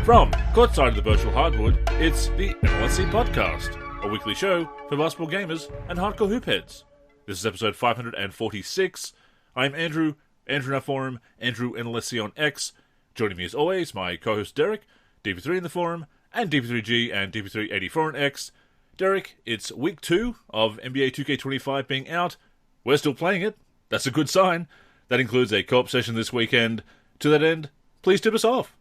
From courtside of the virtual hardwood, it's the NLSC Podcast, a weekly show for basketball gamers and hardcore hoop heads. This is episode 546. I'm Andrew in our forum, Andrew NLSC on X. Joining me as always, my co-host Derrick, DP3 in the forum, and DP3G and DP384 on X. Derrick, it's week 2 of NBA 2K25 being out. We're still playing it. That's a good sign. That includes a co-op session this weekend. To that end, please tip us off.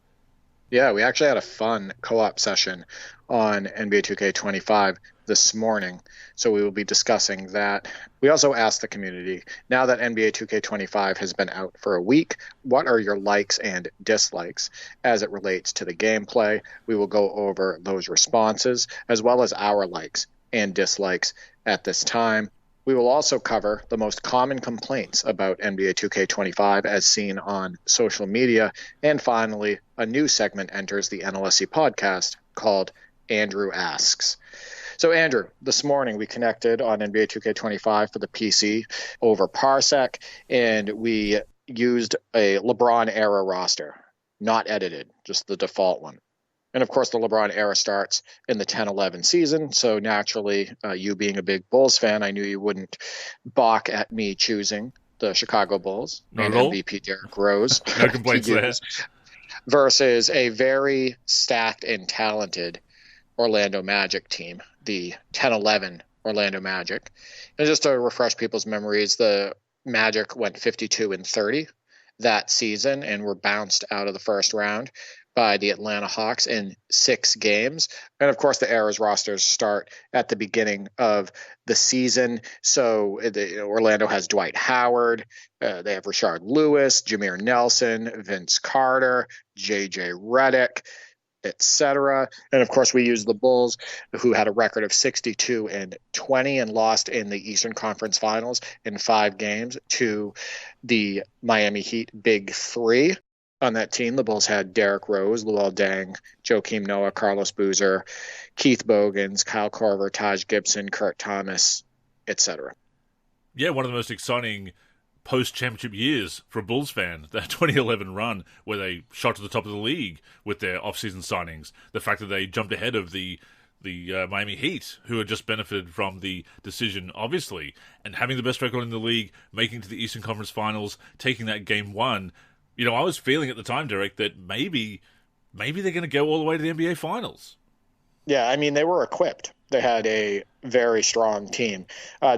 Yeah, we actually had a fun co-op session on NBA 2K25 this morning, so we will be discussing that. We also asked the community, now that NBA 2K25 has been out for a week, what are your likes and dislikes as it relates to the gameplay? We will go over those responses, as well as our likes and dislikes at this time. We will also cover the most common complaints about NBA 2K25 as seen on social media. And finally, a new segment enters the NLSC Podcast called Andrew Asks. So Andrew, this morning we connected on NBA 2K25 for the PC over Parsec, and we used a LeBron Era roster, not edited, just the default one. And of course, the LeBron Era starts in the 10-11 season. So naturally, you being a big Bulls fan, I knew you wouldn't balk at me choosing the Chicago Bulls and MVP Derrick Rose. No complaints there. Versus a very stacked and talented Orlando Magic team, the 10-11 Orlando Magic. And just to refresh people's memories, the Magic went 52-30 that season and were bounced out of the first round by the Atlanta Hawks in 6 games. And of course, the Era's rosters start at the beginning of the season. So Orlando has Dwight Howard, they have Rashard Lewis, Jameer Nelson, Vince Carter, JJ Redick, etc. And of course, we use the Bulls, who had a record of 62-20 and lost in the Eastern Conference Finals in 5 games to the Miami Heat Big Three. On that team, the Bulls had Derrick Rose, Luol Deng, Joakim Noah, Carlos Boozer, Keith Bogans, Kyle Korver, Taj Gibson, Kurt Thomas, etc. Yeah, one of the most exciting post-championship years for a Bulls fan, that 2011 run where they shot to the top of the league with their off-season signings. The fact that they jumped ahead of the Miami Heat, who had just benefited from the decision, obviously, and having the best record in the league, making it to the Eastern Conference Finals, taking that game 1. You know, I was feeling at the time, Derrick, that maybe they're going to go all the way to the NBA Finals. Yeah, I mean, they were equipped. They had a very strong team.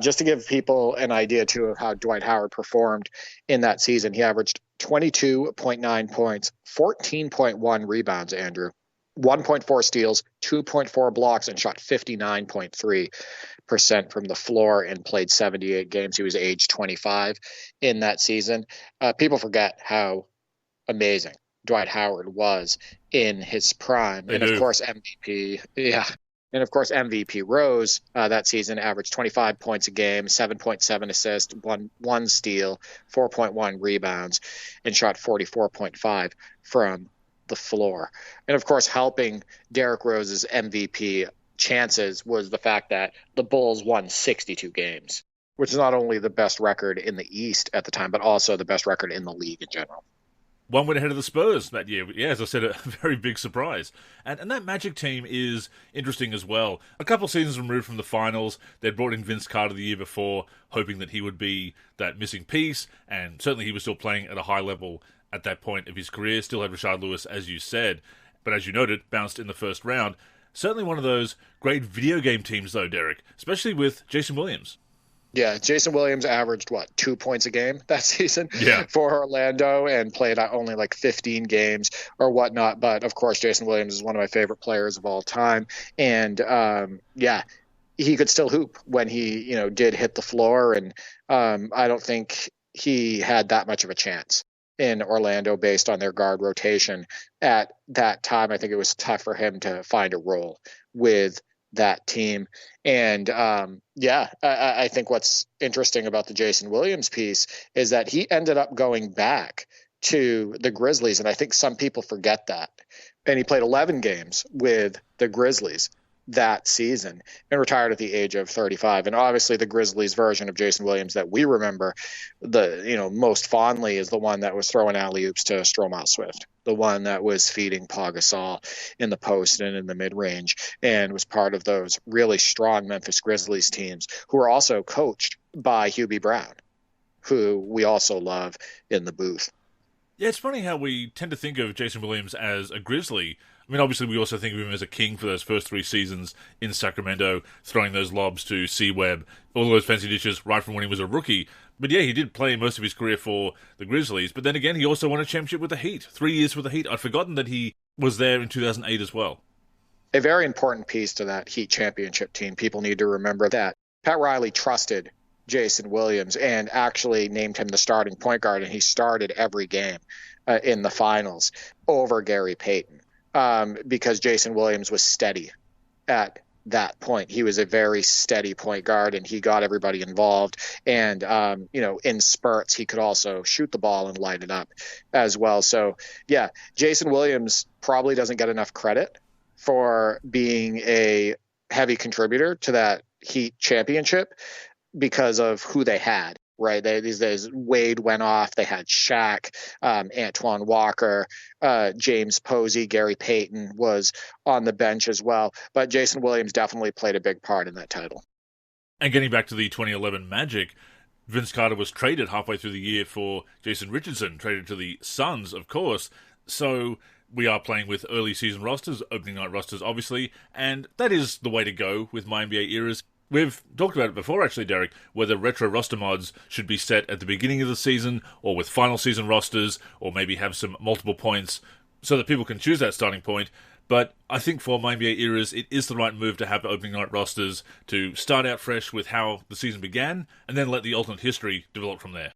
Just to give people an idea, too, of how Dwight Howard performed in that season, he averaged 22.9 points, 14.1 rebounds, Andrew, 1.4 steals, 2.4 blocks, and shot 59.3% from the floor and played 78 games. He was age 25 in that season. People forget how amazing Dwight Howard was in his prime. Of course, MVP. Yeah. And of course, MVP Rose that season averaged 25 points a game, 7.7 assists, one steal, 4.1 rebounds, and shot 44.5 from the floor. And of course, helping Derrick Rose's MVP chances was the fact that the Bulls won 62 games, which is not only the best record in the East at the time, but also the best record in the league in general. One went ahead of the Spurs that year. Yeah, as I said, a very big surprise. And that Magic team is interesting as well. A couple seasons removed from the finals, they'd brought in Vince Carter the year before, hoping that he would be that missing piece, and certainly he was still playing at a high level at that point of his career. Still had Rashard Lewis, as you said, but as you noted, bounced in the first round. Certainly one of those great video game teams, though, Derrick, especially with Jason Williams. Yeah, Jason Williams averaged, 2 points a game that season for Orlando and played only like 15 games or whatnot. But, of course, Jason Williams is one of my favorite players of all time. And, he could still hoop when he, did hit the floor. And I don't think he had that much of a chance in Orlando based on their guard rotation. At that time, I think it was tough for him to find a role with that team. And I think what's interesting about the Jason Williams piece is that he ended up going back to the Grizzlies. And I think some people forget that. And he played 11 games with the Grizzlies that season and retired at the age of 35. And obviously the Grizzlies version of Jason Williams that we remember most fondly is the one that was throwing alley-oops to Stromile Swift, the one that was feeding Pau Gasol in the post and in the mid-range, and was part of those really strong Memphis Grizzlies teams who were also coached by Hubie Brown, who we also love in the booth. Yeah, it's funny how we tend to think of Jason Williams as a Grizzly. I mean, obviously, we also think of him as a King for those first 3 seasons in Sacramento, throwing those lobs to C-Webb, all those fancy dishes right from when he was a rookie. But yeah, he did play most of his career for the Grizzlies. But then again, he also won a championship with the Heat. 3 years with the Heat. I'd forgotten that he was there in 2008 as well. A very important piece to that Heat championship team. People need to remember that Pat Riley trusted Jason Williams and actually named him the starting point guard, and he started every game in the finals over Gary Payton because Jason Williams was steady at that point. He was a very steady point guard, and he got everybody involved. And, in spurts, he could also shoot the ball and light it up as well. So, yeah, Jason Williams probably doesn't get enough credit for being a heavy contributor to that Heat championship because of who they had, right? These days, Wade went off. They had Shaq, Antoine Walker, James Posey, Gary Payton was on the bench as well. But Jason Williams definitely played a big part in that title. And getting back to the 2011 Magic, Vince Carter was traded halfway through the year for Jason Richardson, traded to the Suns, of course. So we are playing with early season rosters, opening night rosters, obviously, and that is the way to go with my NBA eras. We've talked about it before, actually, Derrick, whether retro roster mods should be set at the beginning of the season or with final season rosters, or maybe have some multiple points so that people can choose that starting point. But I think for my NBA eras, it is the right move to have opening night rosters to start out fresh with how the season began and then let the alternate history develop from there.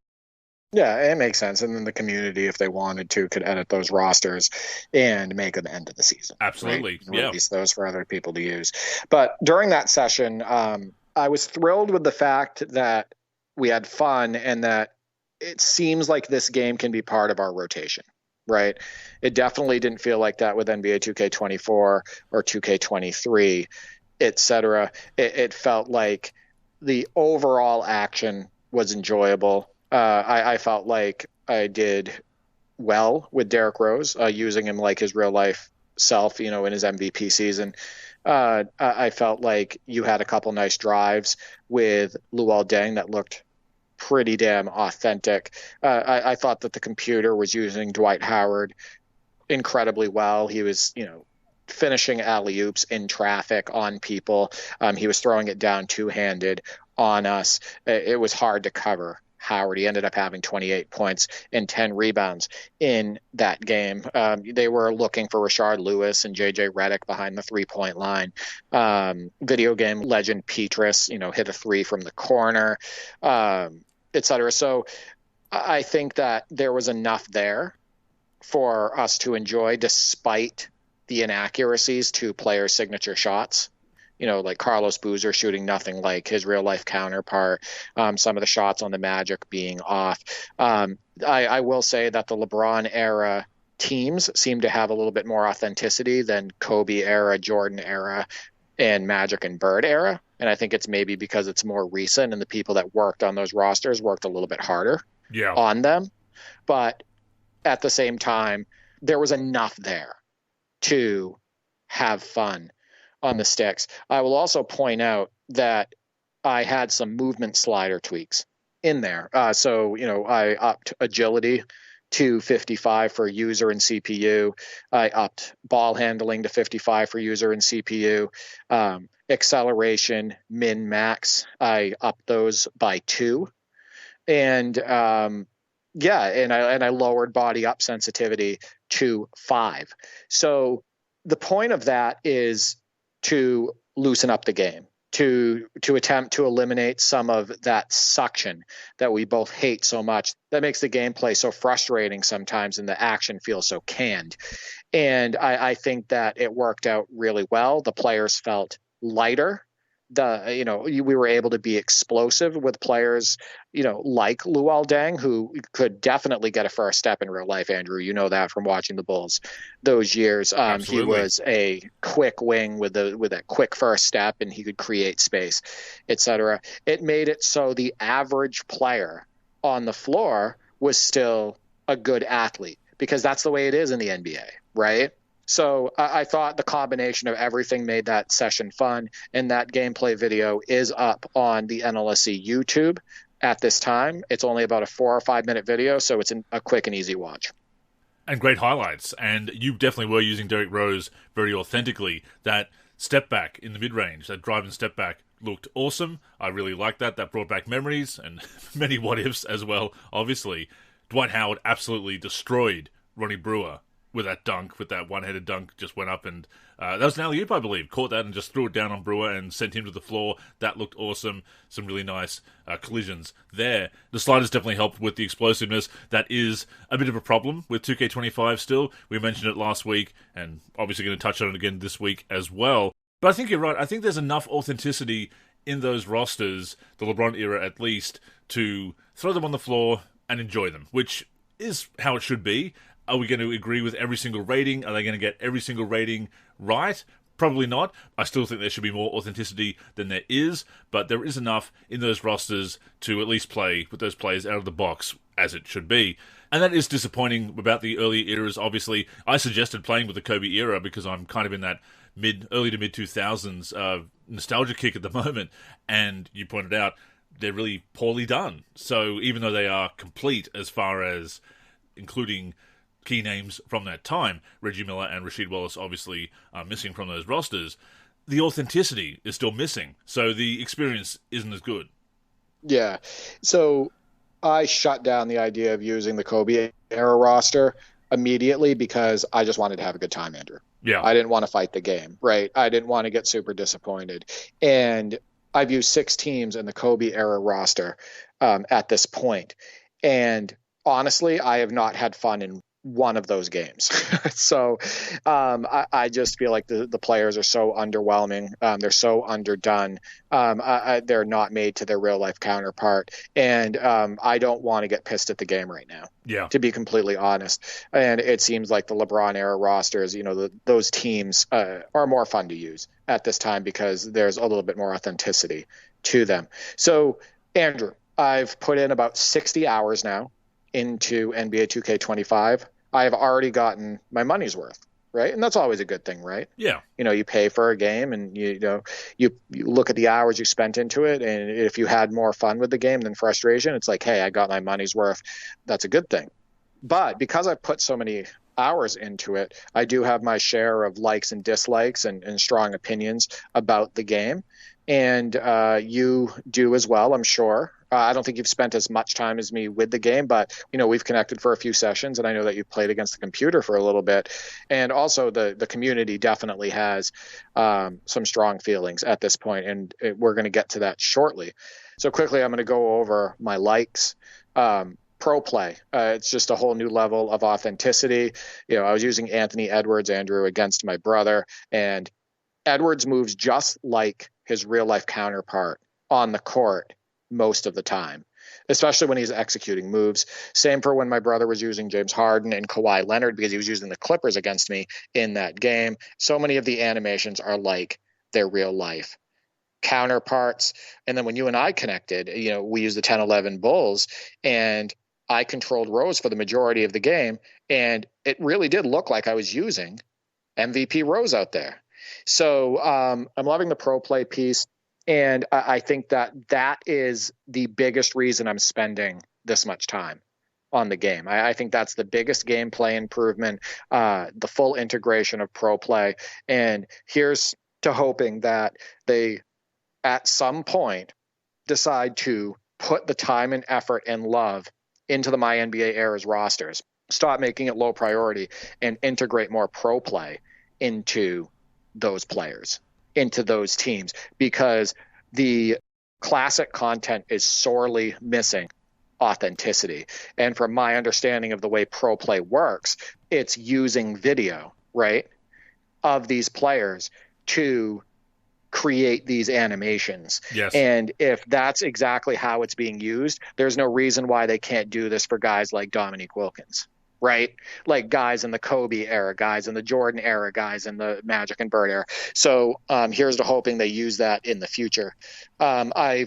Yeah, it makes sense. And then the community, if they wanted to, could edit those rosters and make them end of the season. Absolutely. Right? Yeah. Release those for other people to use. But during that session, I was thrilled with the fact that we had fun and that it seems like this game can be part of our rotation, right? It definitely didn't feel like that with NBA 2K24 or 2K23, etc. It felt like the overall action was enjoyable. I felt like I did well with Derrick Rose, using him like his real life self, in his MVP season. I felt like you had a couple nice drives with Luol Deng that looked pretty damn authentic. I thought that the computer was using Dwight Howard incredibly well. He was, finishing alley-oops in traffic on people. He was throwing it down two-handed on us. It was hard to cover Howard. He ended up having 28 points and 10 rebounds in that game. They were looking for Rashard Lewis and JJ Redick behind the three-point line. Video game legend Petrus, hit a three from the corner, etc. So I think that there was enough there for us to enjoy, despite the inaccuracies to player signature shots. Like Carlos Boozer shooting nothing like his real life counterpart, some of the shots on the Magic being off. I will say that the LeBron era teams seem to have a little bit more authenticity than Kobe era, Jordan era, and Magic and Bird era. And I think it's maybe because it's more recent and the people that worked on those rosters worked a little bit harder on them. But at the same time, there was enough there to have fun on the sticks. I will also point out that I had some movement slider tweaks in there. So I upped agility to 55 for user and CPU. I upped ball handling to 55 for user and CPU. Acceleration, min, max, I upped those by 2. And and I lowered body up sensitivity to 5. So the point of that is to loosen up the game, to attempt to eliminate some of that suction that we both hate so much, that makes the gameplay so frustrating sometimes and the action feels so canned. And I think that it worked out really well. The players felt lighter. We were able to be explosive with players, like Luol Deng, who could definitely get a first step in real life. Andrew, you know that from watching the Bulls those years. He was a quick wing with a quick first step, and he could create space, etc. It made it so the average player on the floor was still a good athlete, because that's the way it is in the NBA, right? So I thought the combination of everything made that session fun, and that gameplay video is up on the NLSC YouTube at this time. It's only about a 4 or 5 minute video, so it's a quick and easy watch. And great highlights, and you definitely were using Derrick Rose very authentically. That step back in the mid-range, that drive and step back looked awesome. I really liked that. That brought back memories and many what-ifs as well, obviously. Dwight Howard absolutely destroyed Ronnie Brewer with that dunk, with that one-headed dunk, just went up and that was an alley-oop, I believe. Caught that and just threw it down on Brewer and sent him to the floor. That looked awesome. Some really nice collisions there. The sliders definitely helped with the explosiveness. That is a bit of a problem with 2K25 still. We mentioned it last week and obviously going to touch on it again this week as well. But I think you're right. I think there's enough authenticity in those rosters, the LeBron era at least, to throw them on the floor and enjoy them, which is how it should be. Are we going to agree with every single rating? Are they going to get every single rating right? Probably not. I still think there should be more authenticity than there is, but there is enough in those rosters to at least play with those players out of the box as it should be. And that is disappointing about the early eras, obviously. I suggested playing with the Kobe era because I'm kind of in that early to mid-2000s nostalgia kick at the moment, and you pointed out they're really poorly done. So even though they are complete as far as including key names from that time, Reggie Miller and Rasheed Wallace obviously are missing from those rosters, the authenticity is still missing. So the experience isn't as good. Yeah. So I shut down the idea of using the Kobe era roster immediately because I just wanted to have a good time, Andrew. Yeah. I didn't want to fight the game, right? I didn't want to get super disappointed. And I've used 6 teams in the Kobe era roster at this point. And honestly, I have not had fun in one of those games. So I just feel like the players are so underwhelming. They're so underdone. They're not made to their real life counterpart. And I don't want to get pissed at the game right now, to be completely honest. And it seems like the LeBron era rosters, those teams are more fun to use at this time because there's a little bit more authenticity to them. So, Andrew, I've put in about 60 hours now into NBA 2K25. I have already gotten my money's worth, right? And that's always a good thing, right? Yeah. You pay for a game and you look at the hours you spent into it, and if you had more fun with the game than frustration, it's like, hey, I got my money's worth. That's a good thing. But because I put so many hours into it, I do have my share of likes and dislikes and strong opinions about the game. And you do as well, I'm sure. I don't think you've spent as much time as me with the game, but, we've connected for a few sessions, and I know that you played against the computer for a little bit. And also the community definitely has some strong feelings at this point, and we're going to get to that shortly. So quickly, I'm going to go over my likes. Pro play. It's just a whole new level of authenticity. I was using Anthony Edwards, Andrew, against my brother, and Edwards moves just like his real life counterpart on the court most of the time, especially when he's executing moves. Same for when my brother was using James Harden and Kawhi Leonard, because he was using the Clippers against me in that game. So many of the animations are like their real life counterparts. And then when you and I connected, we used the 10-11 Bulls, and I controlled Rose for the majority of the game, and it really did look like I was using MVP Rose out there. So I'm loving the pro play piece. And I think that is the biggest reason I'm spending this much time on the game. I think that's the biggest gameplay improvement, the full integration of pro play. And here's to hoping that they, at some point, decide to put the time and effort and love into the My NBA Era's rosters. Stop making it low priority and integrate more pro play into those players, into those teams, because the classic content is sorely missing authenticity. And from my understanding of the way pro play works, it's using video, right, of these players to create these animations. Yes. And if that's exactly how it's being used, there's no reason why they can't do this for guys like Dominique Wilkins, right? Like guys in the Kobe era, guys in the Jordan era, guys in the Magic and Bird era. So here's to hoping they use that in the future. I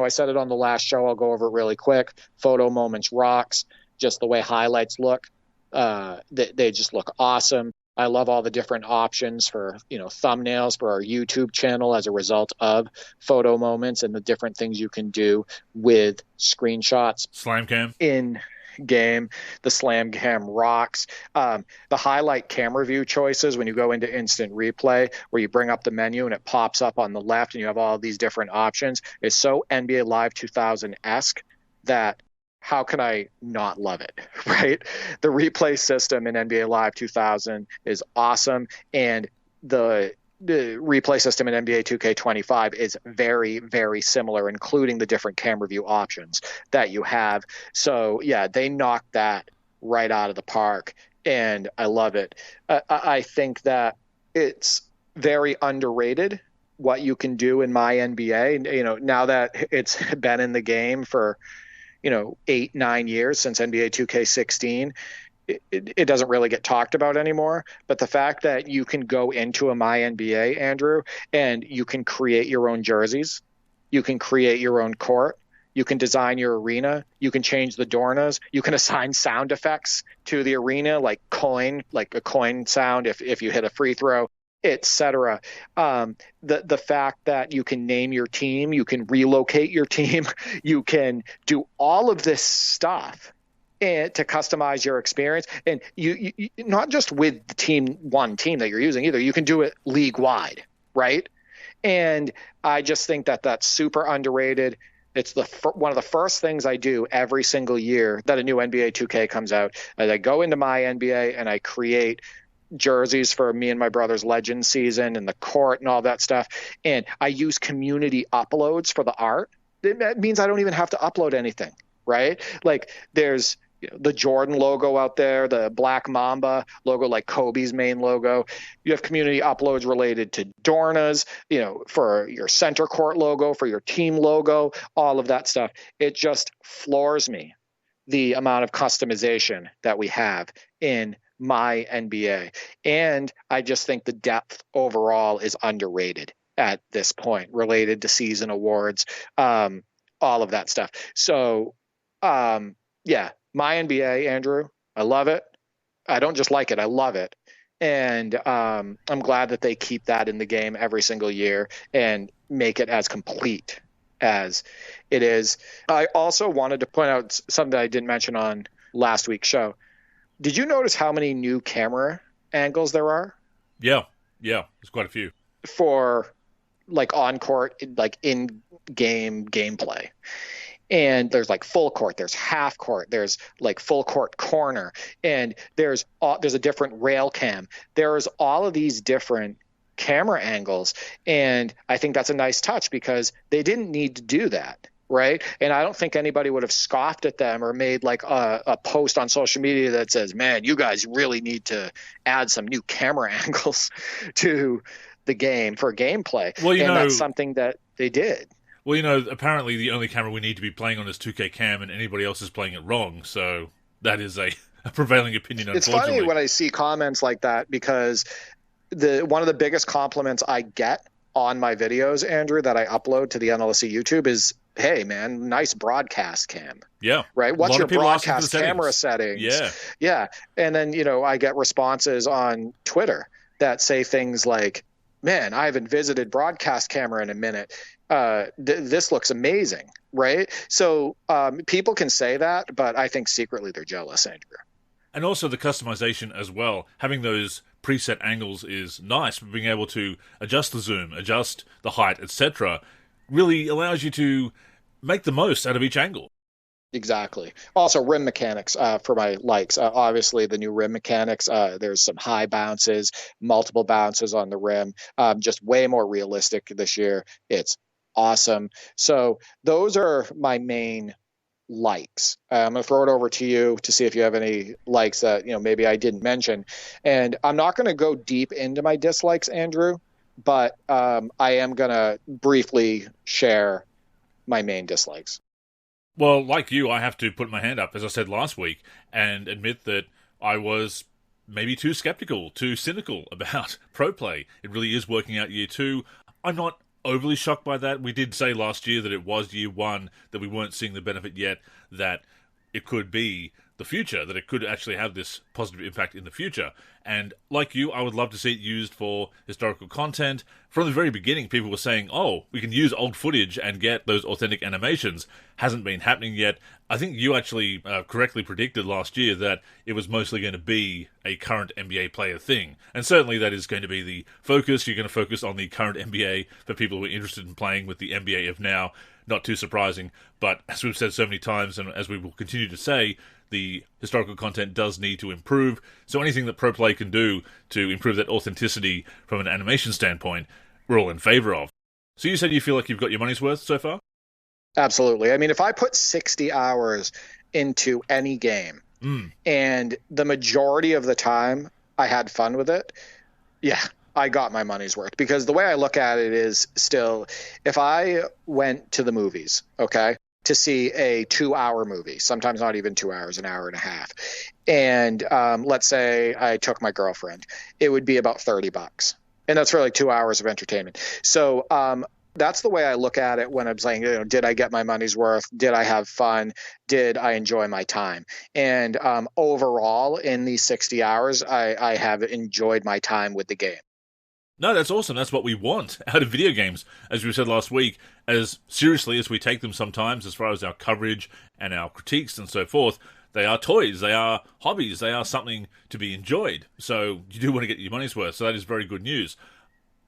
said it on the last show. I'll go over it really quick. Photo moments rocks. Just the way highlights look They just look awesome. I love all the different options for, thumbnails for our YouTube channel as a result of photo moments and the different things you can do with screenshots. Slam cam. In game, the slam cam rocks. The highlight camera view choices when you go into instant replay, where you bring up the menu and it pops up on the left and you have all these different options, is so NBA Live 2000-esque that how can I not love it, right? The replay system in NBA Live 2000 is awesome, and the replay system in NBA 2K25 is very, very similar, including the different camera view options that you have. So, yeah, they knocked that right out of the park, and I love it. I think that it's very underrated what you can do in my NBA. Now that it's been in the game for 8-9 years since NBA 2K16, it doesn't really get talked about anymore. But the fact that you can go into a My NBA, Andrew, and you can create your own jerseys, you can create your own court, you can design your arena, you can change the doornas, you can assign sound effects to the arena, like a coin sound if you hit a free throw, etc. The fact that you can name your team, you can relocate your team, you can do all of this stuff and to customize your experience, and you not just with the one team that you're using either. You can do it league wide, right? And I just think that that's super underrated. It's one of the first things I do every single year that a new NBA 2K comes out. I go into my NBA and I create jerseys for me and my brother's legend season and the court and all that stuff. And I use community uploads for the art. That means I don't even have to upload anything, right? Like there's the Jordan logo out there, the Black Mamba logo, like Kobe's main logo. You have community uploads related to Dornas, for your center court logo, for your team logo, all of that stuff. It just floors me, the amount of customization that we have in my NBA. And I just think the depth overall is underrated at this point, related to season awards, all of that stuff. So, yeah, my NBA, Andrew, I love it. I don't just like it, I love it. And I'm glad that they keep that in the game every single year and make it as complete as it is. I also wanted to point out something that I didn't mention on last week's show. Did you notice how many new camera angles there are? Yeah, there's quite a few. For like on-court, like in-game gameplay. And there's like full court, there's half court, there's like full court corner, and there's a different rail cam. There's all of these different camera angles, and I think that's a nice touch because they didn't need to do that, right? And I don't think anybody would have scoffed at them or made like a post on social media that says, man, you guys really need to add some new camera angles to the game for gameplay. Well, that's something that they did. Well, apparently the only camera we need to be playing on is 2K Cam, and anybody else is playing it wrong. So that is a prevailing opinion, unfortunately. It's funny when I see comments like that because one of the biggest compliments I get on my videos, Andrew, that I upload to the NLSC YouTube is, hey, man, nice broadcast cam. Yeah. Right? What's your broadcast camera settings? Yeah. Yeah. And then, I get responses on Twitter that say things like, man, I haven't visited broadcast camera in a minute. This looks amazing, right? So people can say that, but I think secretly they're jealous, Andrew. And also the customization as well. Having those preset angles is nice, but being able to adjust the zoom, adjust the height, etc., really allows you to make the most out of each angle. Exactly. Also, rim mechanics for my likes. Obviously, the new rim mechanics, there's some high bounces, multiple bounces on the rim, just way more realistic this year. It's awesome. So those are my main likes. I'm going to throw it over to you to see if you have any likes that, maybe I didn't mention. And I'm not going to go deep into my dislikes, Andrew, but I am going to briefly share my main dislikes. Well, like you, I have to put my hand up, as I said last week, and admit that I was maybe too skeptical, too cynical about pro play. It really is working out year two. I'm not overly shocked by that. We did say last year that it was year one, that we weren't seeing the benefit yet, that it could be the future, that it could actually have this positive impact in the future. And like you, I would love to see it used for historical content. From the very beginning, people were saying, oh, we can use old footage and get those authentic animations. Hasn't been happening yet. I think you actually correctly predicted last year that it was mostly going to be a current NBA player thing. And certainly that is going to be the focus. You're going to focus on the current NBA for people who are interested in playing with the NBA of now. Not too surprising, but as we've said so many times, and as we will continue to say, the historical content does need to improve. So anything that Pro Play can do to improve that authenticity from an animation standpoint, we're all in favor of. So you said you feel like you've got your money's worth so far? Absolutely. I mean, if I put 60 hours into any game, and the majority of the time I had fun with it, yeah, I got my money's worth. Because the way I look at it is still, if I went to the movies, okay, to see a 2-hour movie, sometimes not even 2 hours, an hour and a half, and let's say I took my girlfriend, it would be about $30. And that's for like 2 hours of entertainment. So that's the way I look at it when I'm saying, did I get my money's worth? Did I have fun? Did I enjoy my time? And overall, in these 60 hours, I have enjoyed my time with the game. No, that's awesome. That's what we want out of video games, as we said last week, as seriously as we take them sometimes as far as our coverage and our critiques and so forth. They are toys, they are hobbies, they are something to be enjoyed. So you do want to get your money's worth, so that is very good news.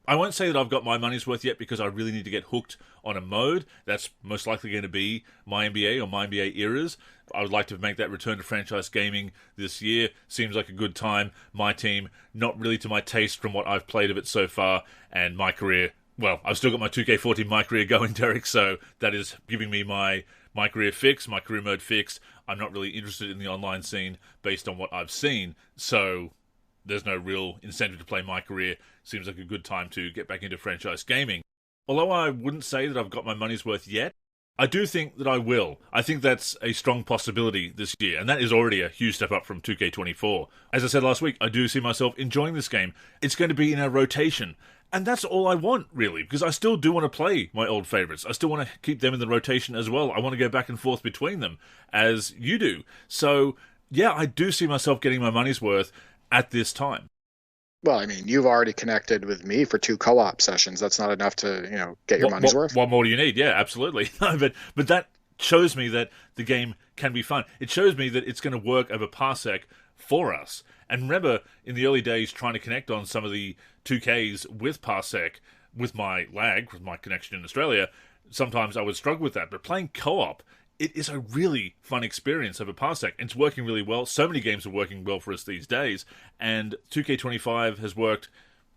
I won't say that I've got my money's worth yet because I really need to get hooked on a mode. That's most likely going to be my NBA or my NBA eras. I would like to make that return to franchise gaming this year. Seems like a good time. My team, not really to my taste from what I've played of it so far, and my career, well, I've still got my 2K14 my career going, Derrick, so that is giving me my career fix, my career mode fix. I'm not really interested in the online scene based on what I've seen, so there's no real incentive to play my career. Seems like a good time to get back into franchise gaming. Although I wouldn't say that I've got my money's worth yet, I do think that I will. I think that's a strong possibility this year, and that is already a huge step up from 2K24. As I said last week, I do see myself enjoying this game. It's going to be in our rotation, and that's all I want, really, because I still do want to play my old favourites. I still want to keep them in the rotation as well. I want to go back and forth between them, as you do. So, yeah, I do see myself getting my money's worth at this time. Well, I mean, you've already connected with me for 2 co-op sessions. That's not enough to, get your money's worth. What more do you need? Yeah, absolutely. but that shows me that the game can be fun. It shows me that it's going to work over Parsec for us. And remember, in the early days, trying to connect on some of the 2Ks with Parsec, with my lag, with my connection in Australia, sometimes I would struggle with that. But playing co-op, it is a really fun experience over Parsec. It's working really well. So many games are working well for us these days, and 2K25 has worked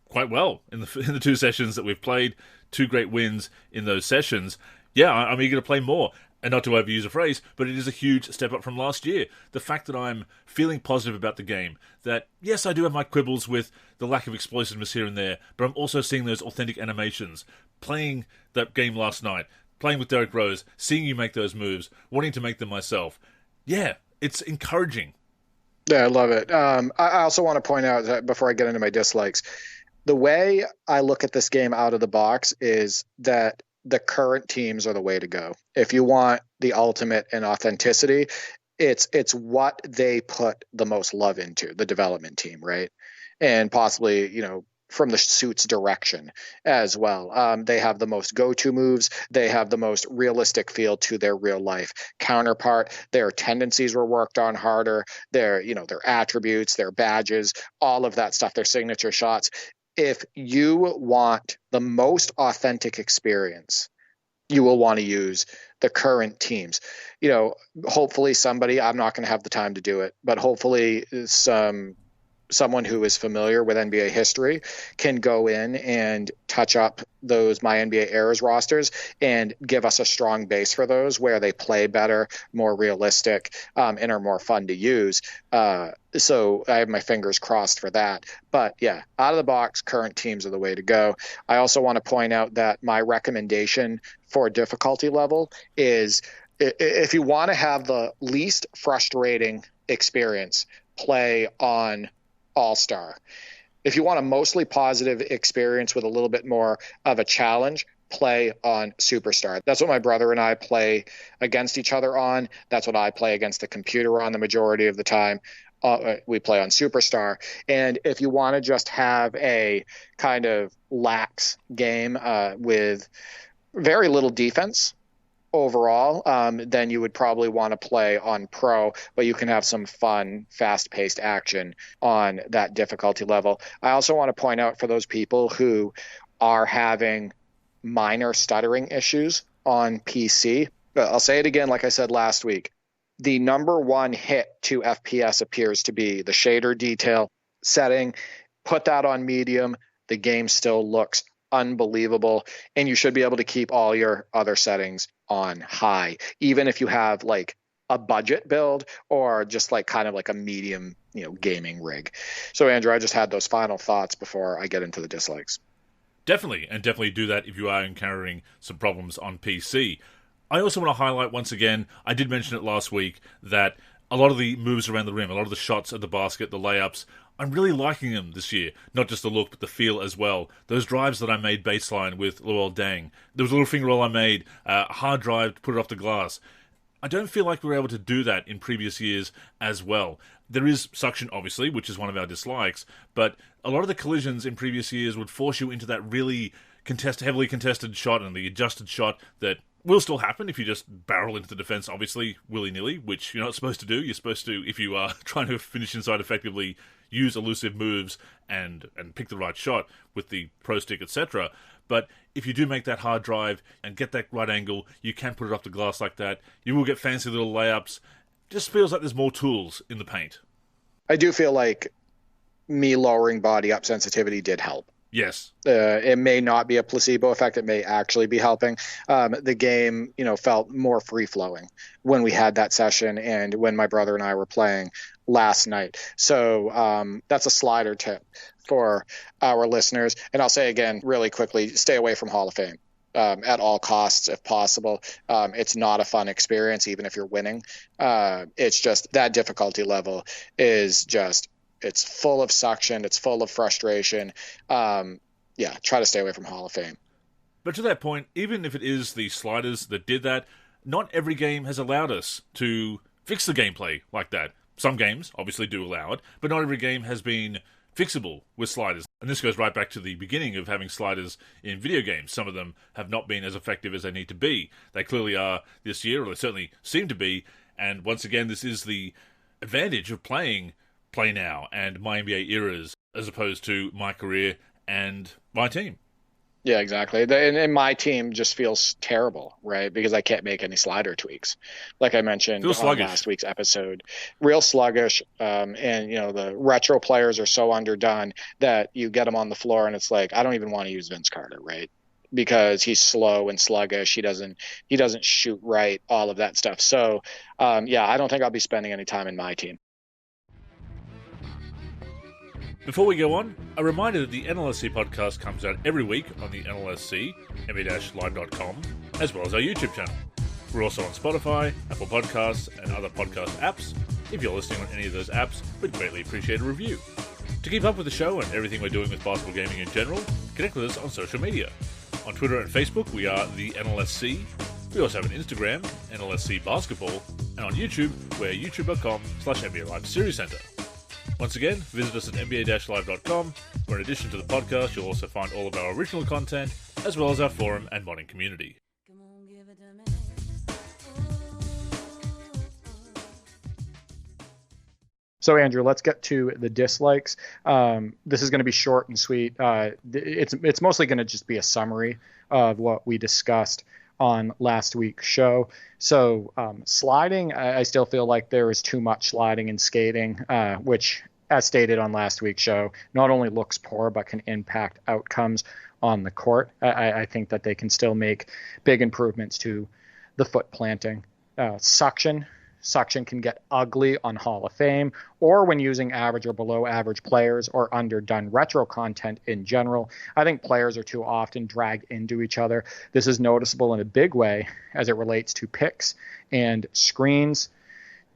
quite well in the 2 sessions that we've played. 2 great wins in those sessions. Yeah, I'm eager to play more. And not to overuse a phrase, but it is a huge step up from last year. The fact that I'm feeling positive about the game, that yes, I do have my quibbles with the lack of explosiveness here and there, but I'm also seeing those authentic animations. Playing that game last night, playing with Derrick Rose, seeing you make those moves, wanting to make them myself. Yeah, it's encouraging. Yeah, I love it. I also want to point out that before I get into my dislikes, the way I look at this game out of the box is that the current teams are the way to go. If you want the ultimate in authenticity, it's what they put the most love into, the development team, right? And possibly, from the suit's direction as well. They have the most go-to moves. They have the most realistic feel to their real life counterpart. Their tendencies were worked on harder. Their attributes, their badges, all of that stuff, their signature shots. If you want the most authentic experience, you will want to use the current teams. Hopefully somebody, I'm not going to have the time to do it, but hopefully someone who is familiar with NBA history can go in and touch up those My NBA Eras rosters and give us a strong base for those where they play better, more realistic, and are more fun to use. So I have my fingers crossed for that. But yeah, out of the box, current teams are the way to go. I also want to point out that my recommendation for difficulty level is, if you want to have the least frustrating experience, play on All-Star. If you want a mostly positive experience with a little bit more of a challenge, play on Superstar. That's what my brother and I play against each other on. That's what I play against the computer on the majority of the time. We play on Superstar. And if you want to just have a kind of lax game with very little defense overall, then you would probably want to play on Pro, but you can have some fun, fast-paced action on that difficulty level. I also want to point out for those people who are having minor stuttering issues on PC, I'll say it again like I said last week. The number one hit to FPS appears to be the shader detail setting. Put that on medium. The game still looks unbelievable, and you should be able to keep all your other settings on high, even if you have like a budget build or just like kind of like a medium, gaming rig. So Andrew, I just had those final thoughts before I get into the dislikes. Definitely do that if you are encountering some problems on PC. I also want to highlight once again, I did mention it last week, that a lot of the moves around the rim, a lot of the shots at the basket, the layups, I'm really liking them this year. Not just the look, but the feel as well. Those drives that I made baseline with Luol Deng. There was a little finger roll I made, a hard drive to put it off the glass. I don't feel like we were able to do that in previous years as well. There is suction, obviously, which is one of our dislikes, but a lot of the collisions in previous years would force you into that really heavily contested shot and the adjusted shot that will still happen if you just barrel into the defense, obviously, willy-nilly, which you're not supposed to do. You're supposed to, if you are trying to finish inside effectively, use elusive moves and pick the right shot with the pro stick, etc. But if you do make that hard drive and get that right angle, you can put it off the glass like that. You will get fancy little layups. Just feels like there's more tools in the paint. I do feel like me lowering body up sensitivity did help. Yes. It may not be a placebo effect. It may actually be helping. The game, felt more free-flowing when we had that session and when my brother and I were playing last night. So that's a slider tip for our listeners. And I'll say again, really quickly, stay away from Hall of Fame at all costs if possible. It's not a fun experience, even if you're winning. It's just that difficulty level is just... It's full of suction. It's full of frustration. Try to stay away from Hall of Fame. But to that point, even if it is the sliders that did that, not every game has allowed us to fix the gameplay like that. Some games obviously do allow it, but not every game has been fixable with sliders. And this goes right back to the beginning of having sliders in video games. Some of them have not been as effective as they need to be. They clearly are this year, or they certainly seem to be. And once again, this is the advantage of playing Play Now and my NBA eras as opposed to my career and my team. Yeah, exactly. And my team just feels terrible, right? Because I can't make any slider tweaks. Like I mentioned on last week's episode, real sluggish. And, the retro players are so underdone that you get them on the floor and it's like, I don't even want to use Vince Carter, right? Because he's slow and sluggish. He doesn't shoot right, all of that stuff. So, I don't think I'll be spending any time in my team. Before we go on, a reminder that the NLSC podcast comes out every week on the NLSC, NBA-live.com, as well as our YouTube channel. We're also on Spotify, Apple Podcasts, and other podcast apps. If you're listening on any of those apps, we'd greatly appreciate a review. To keep up with the show and everything we're doing with basketball gaming in general, connect with us on social media. On Twitter and Facebook, we are the NLSC. We also have an Instagram, NLSC Basketball, and on YouTube, we're youtube.com/NBA Live Series Center. Once again, visit us at nba-live.com, where in addition to the podcast, you'll also find all of our original content, as well as our forum and modding community. So, Andrew, let's get to the dislikes. This is going to be short and sweet. It's mostly going to just be a summary of what we discussed on last week's show. So sliding, I still feel like there is too much sliding and skating, which, as stated on last week's show, not only looks poor, but can impact outcomes on the court. I think that they can still make big improvements to the foot planting. Suction can get ugly on Hall of Fame or when using average or below average players or underdone retro content in general. I think players are too often dragged into each other. This is noticeable in a big way as it relates to picks and screens.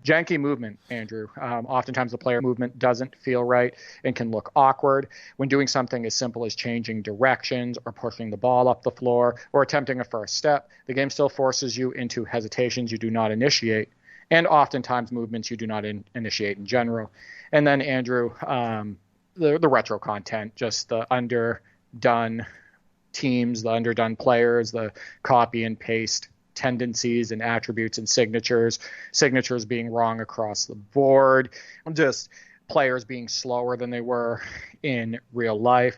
Janky movement, Andrew. Oftentimes the player movement doesn't feel right and can look awkward. When doing something as simple as changing directions or pushing the ball up the floor or attempting a first step, the game still forces you into hesitations you do not initiate, and oftentimes movements you do not initiate in general. And then, Andrew, the retro content, just the underdone teams, the underdone players, the copy and paste tendencies and attributes and signatures being wrong across the board, just players being slower than they were in real life,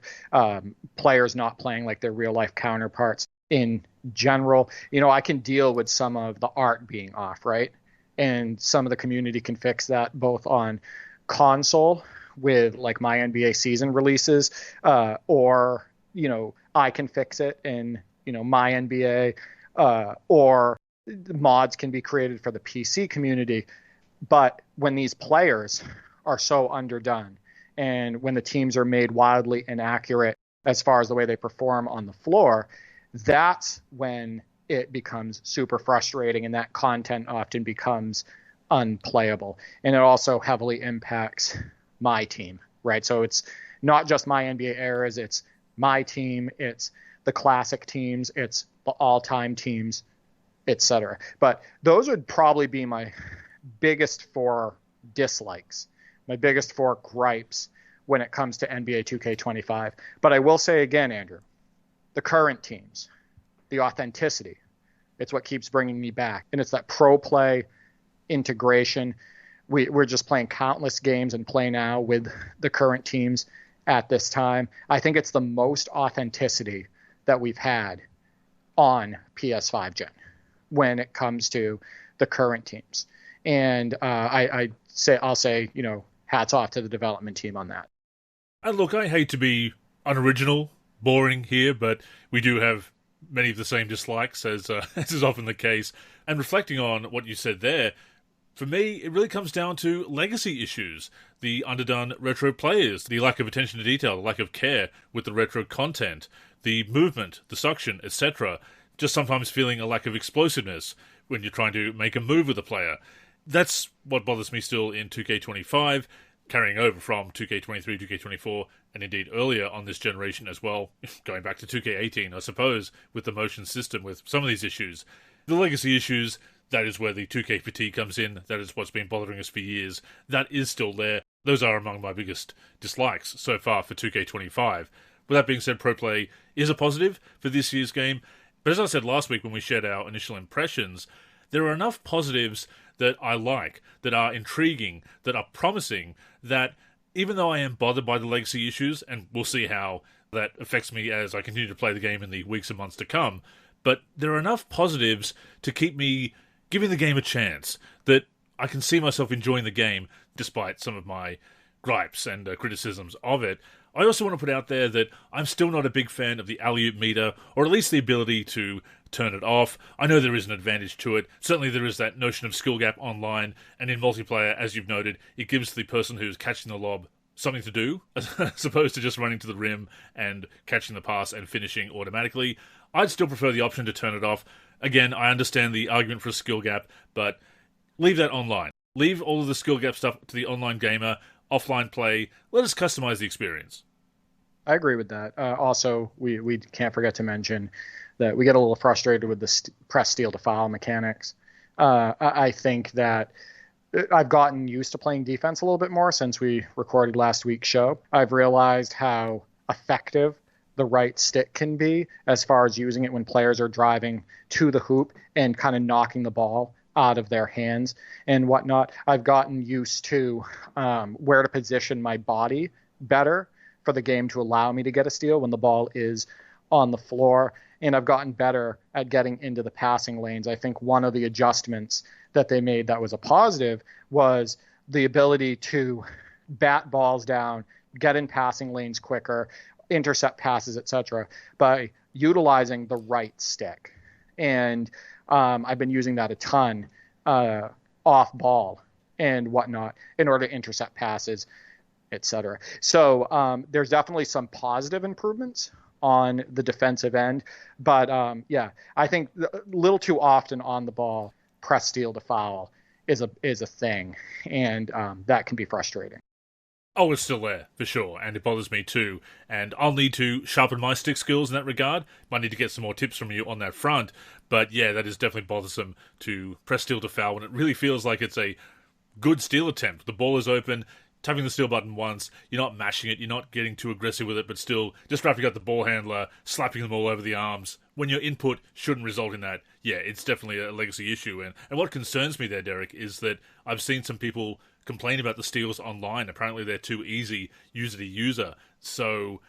players not playing like their real life counterparts in general. I can deal with some of the art being off, right? And some of the community can fix that both on console with like my NBA season releases, or I can fix it in my NBA, or mods can be created for the PC community. But when these players are so underdone, and when the teams are made wildly inaccurate as far as the way they perform on the floor, that's when it becomes super frustrating, and that content often becomes unplayable. And it also heavily impacts my team, right? So it's not just my NBA eras, it's my team, it's the classic teams, it's the all-time teams, etc. But those would probably be my biggest 4 dislikes, my biggest 4 gripes when it comes to NBA 2K25. But I will say again, Andrew, the current teams, the authenticity, it's what keeps bringing me back. And it's that pro play integration. We're just playing countless games and play now with the current teams at this time. I think it's the most authenticity that we've had on PS5 gen when it comes to the current teams. And I'll say, hats off to the development team on that. And look, I hate to be unoriginal, boring here, but we do have many of the same dislikes as is often the case. And reflecting on what you said there, for me, it really comes down to legacy issues, the underdone retro players, the lack of attention to detail, the lack of care with the retro content, the movement, the suction, etc. Just sometimes feeling a lack of explosiveness when you're trying to make a move with a player. That's what bothers me still in 2K25, carrying over from 2K23, 2K24, and indeed earlier on this generation as well, going back to 2K18, I suppose, with the motion system, with some of these issues. The legacy issues, that is where the 2K fatigue comes in. That is what's been bothering us for years. That is still there. Those are among my biggest dislikes so far for 2K25. With that being said, Pro Play is a positive for this year's game. But as I said last week when we shared our initial impressions, there are enough positives that I like, that are intriguing, that are promising, that even though I am bothered by the legacy issues, and we'll see how that affects me as I continue to play the game in the weeks and months to come, but there are enough positives to keep me giving the game a chance, that I can see myself enjoying the game despite some of my gripes and criticisms of it. I also want to put out there that I'm still not a big fan of the alley-oop meter, or at least the ability to turn it off. I know there is an advantage to it. Certainly there is that notion of skill gap online, and in multiplayer, as you've noted, it gives the person who's catching the lob something to do, as opposed to just running to the rim and catching the pass and finishing automatically. I'd still prefer the option to turn it off. Again, I understand the argument for a skill gap, but leave that online. Leave all of the skill gap stuff to the online gamer, offline play. Let us customize the experience. I agree with that. Also, we can't forget to mention that we get a little frustrated with the press steal to foul mechanics. I think that I've gotten used to playing defense a little bit more since we recorded last week's show. I've realized how effective the right stick can be as far as using it when players are driving to the hoop and kind of knocking the ball out of their hands and whatnot. I've gotten used to where to position my body better for the game to allow me to get a steal when the ball is on the floor. And I've gotten better at getting into the passing lanes. I think one of the adjustments that they made that was a positive was the ability to bat balls down, get in passing lanes quicker, intercept passes, etc., by utilizing the right stick. And I've been using that a ton off ball and whatnot in order to intercept passes, etc. So there's definitely some positive improvements on the defensive end. But I think a little too often on the ball, press steal to foul is a thing, and that can be frustrating. Oh, it's still there, for sure, and it bothers me too. And I'll need to sharpen my stick skills in that regard. Might need to get some more tips from you on that front. But yeah, that is definitely bothersome to press steel to foul when it really feels like it's a good steal attempt. The ball is open, tapping the steal button once, you're not mashing it, you're not getting too aggressive with it, but still just wrapping up the ball handler, slapping them all over the arms. When your input shouldn't result in that, yeah, it's definitely a legacy issue. And what concerns me there, Derrick, is that I've seen some people complain about the steals online. Apparently they're too easy user to user. So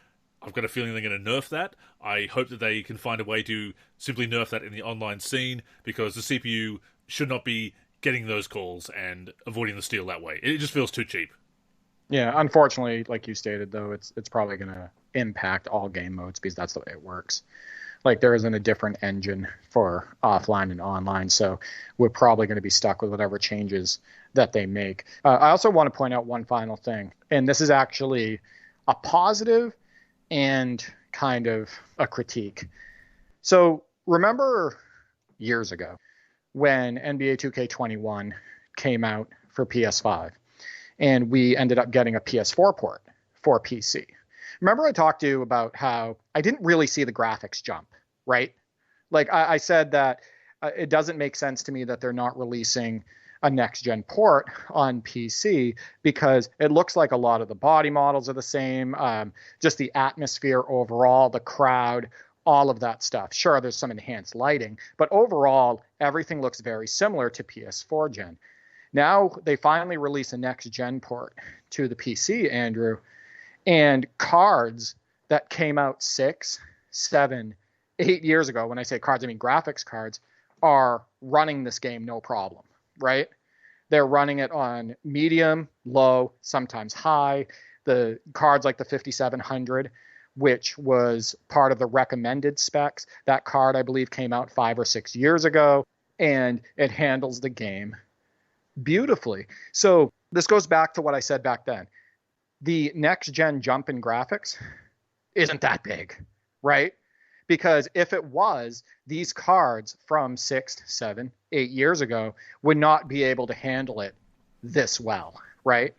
I've got a feeling they're going to nerf that. I hope that they can find a way to simply nerf that in the online scene, because the CPU should not be getting those calls and avoiding the steal that way. It just feels too cheap. Yeah, unfortunately, like you stated, though, it's probably going to impact all game modes because that's the way it works. Like, there isn't a different engine for offline and online, so we're probably going to be stuck with whatever changes that they make. I also want to point out one final thing, and this is actually a positive and kind of a critique. So remember years ago when NBA 2K21 came out for PS5, and we ended up getting a PS4 port for PC. Remember I talked to you about how I didn't really see the graphics jump, right? Like I said that it doesn't make sense to me that they're not releasing a next-gen port on PC because it looks like a lot of the body models are the same, just the atmosphere overall, the crowd, all of that stuff. Sure, there's some enhanced lighting, but overall, everything looks very similar to PS4 gen. Now they finally release a next-gen port to the PC, Andrew, and cards that came out 6, 7, 8 years ago, when I say cards, I mean graphics cards, are running this game no problem, right? They're running it on medium, low, sometimes high. The cards like the 5700, which was part of the recommended specs, that card, I believe, came out 5 or 6 years ago, and it handles the game beautifully. So this goes back to what I said back then. The next gen jump in graphics isn't that big, right? Because if it was, these cards from 6, 7, 8 years ago would not be able to handle it this well, right?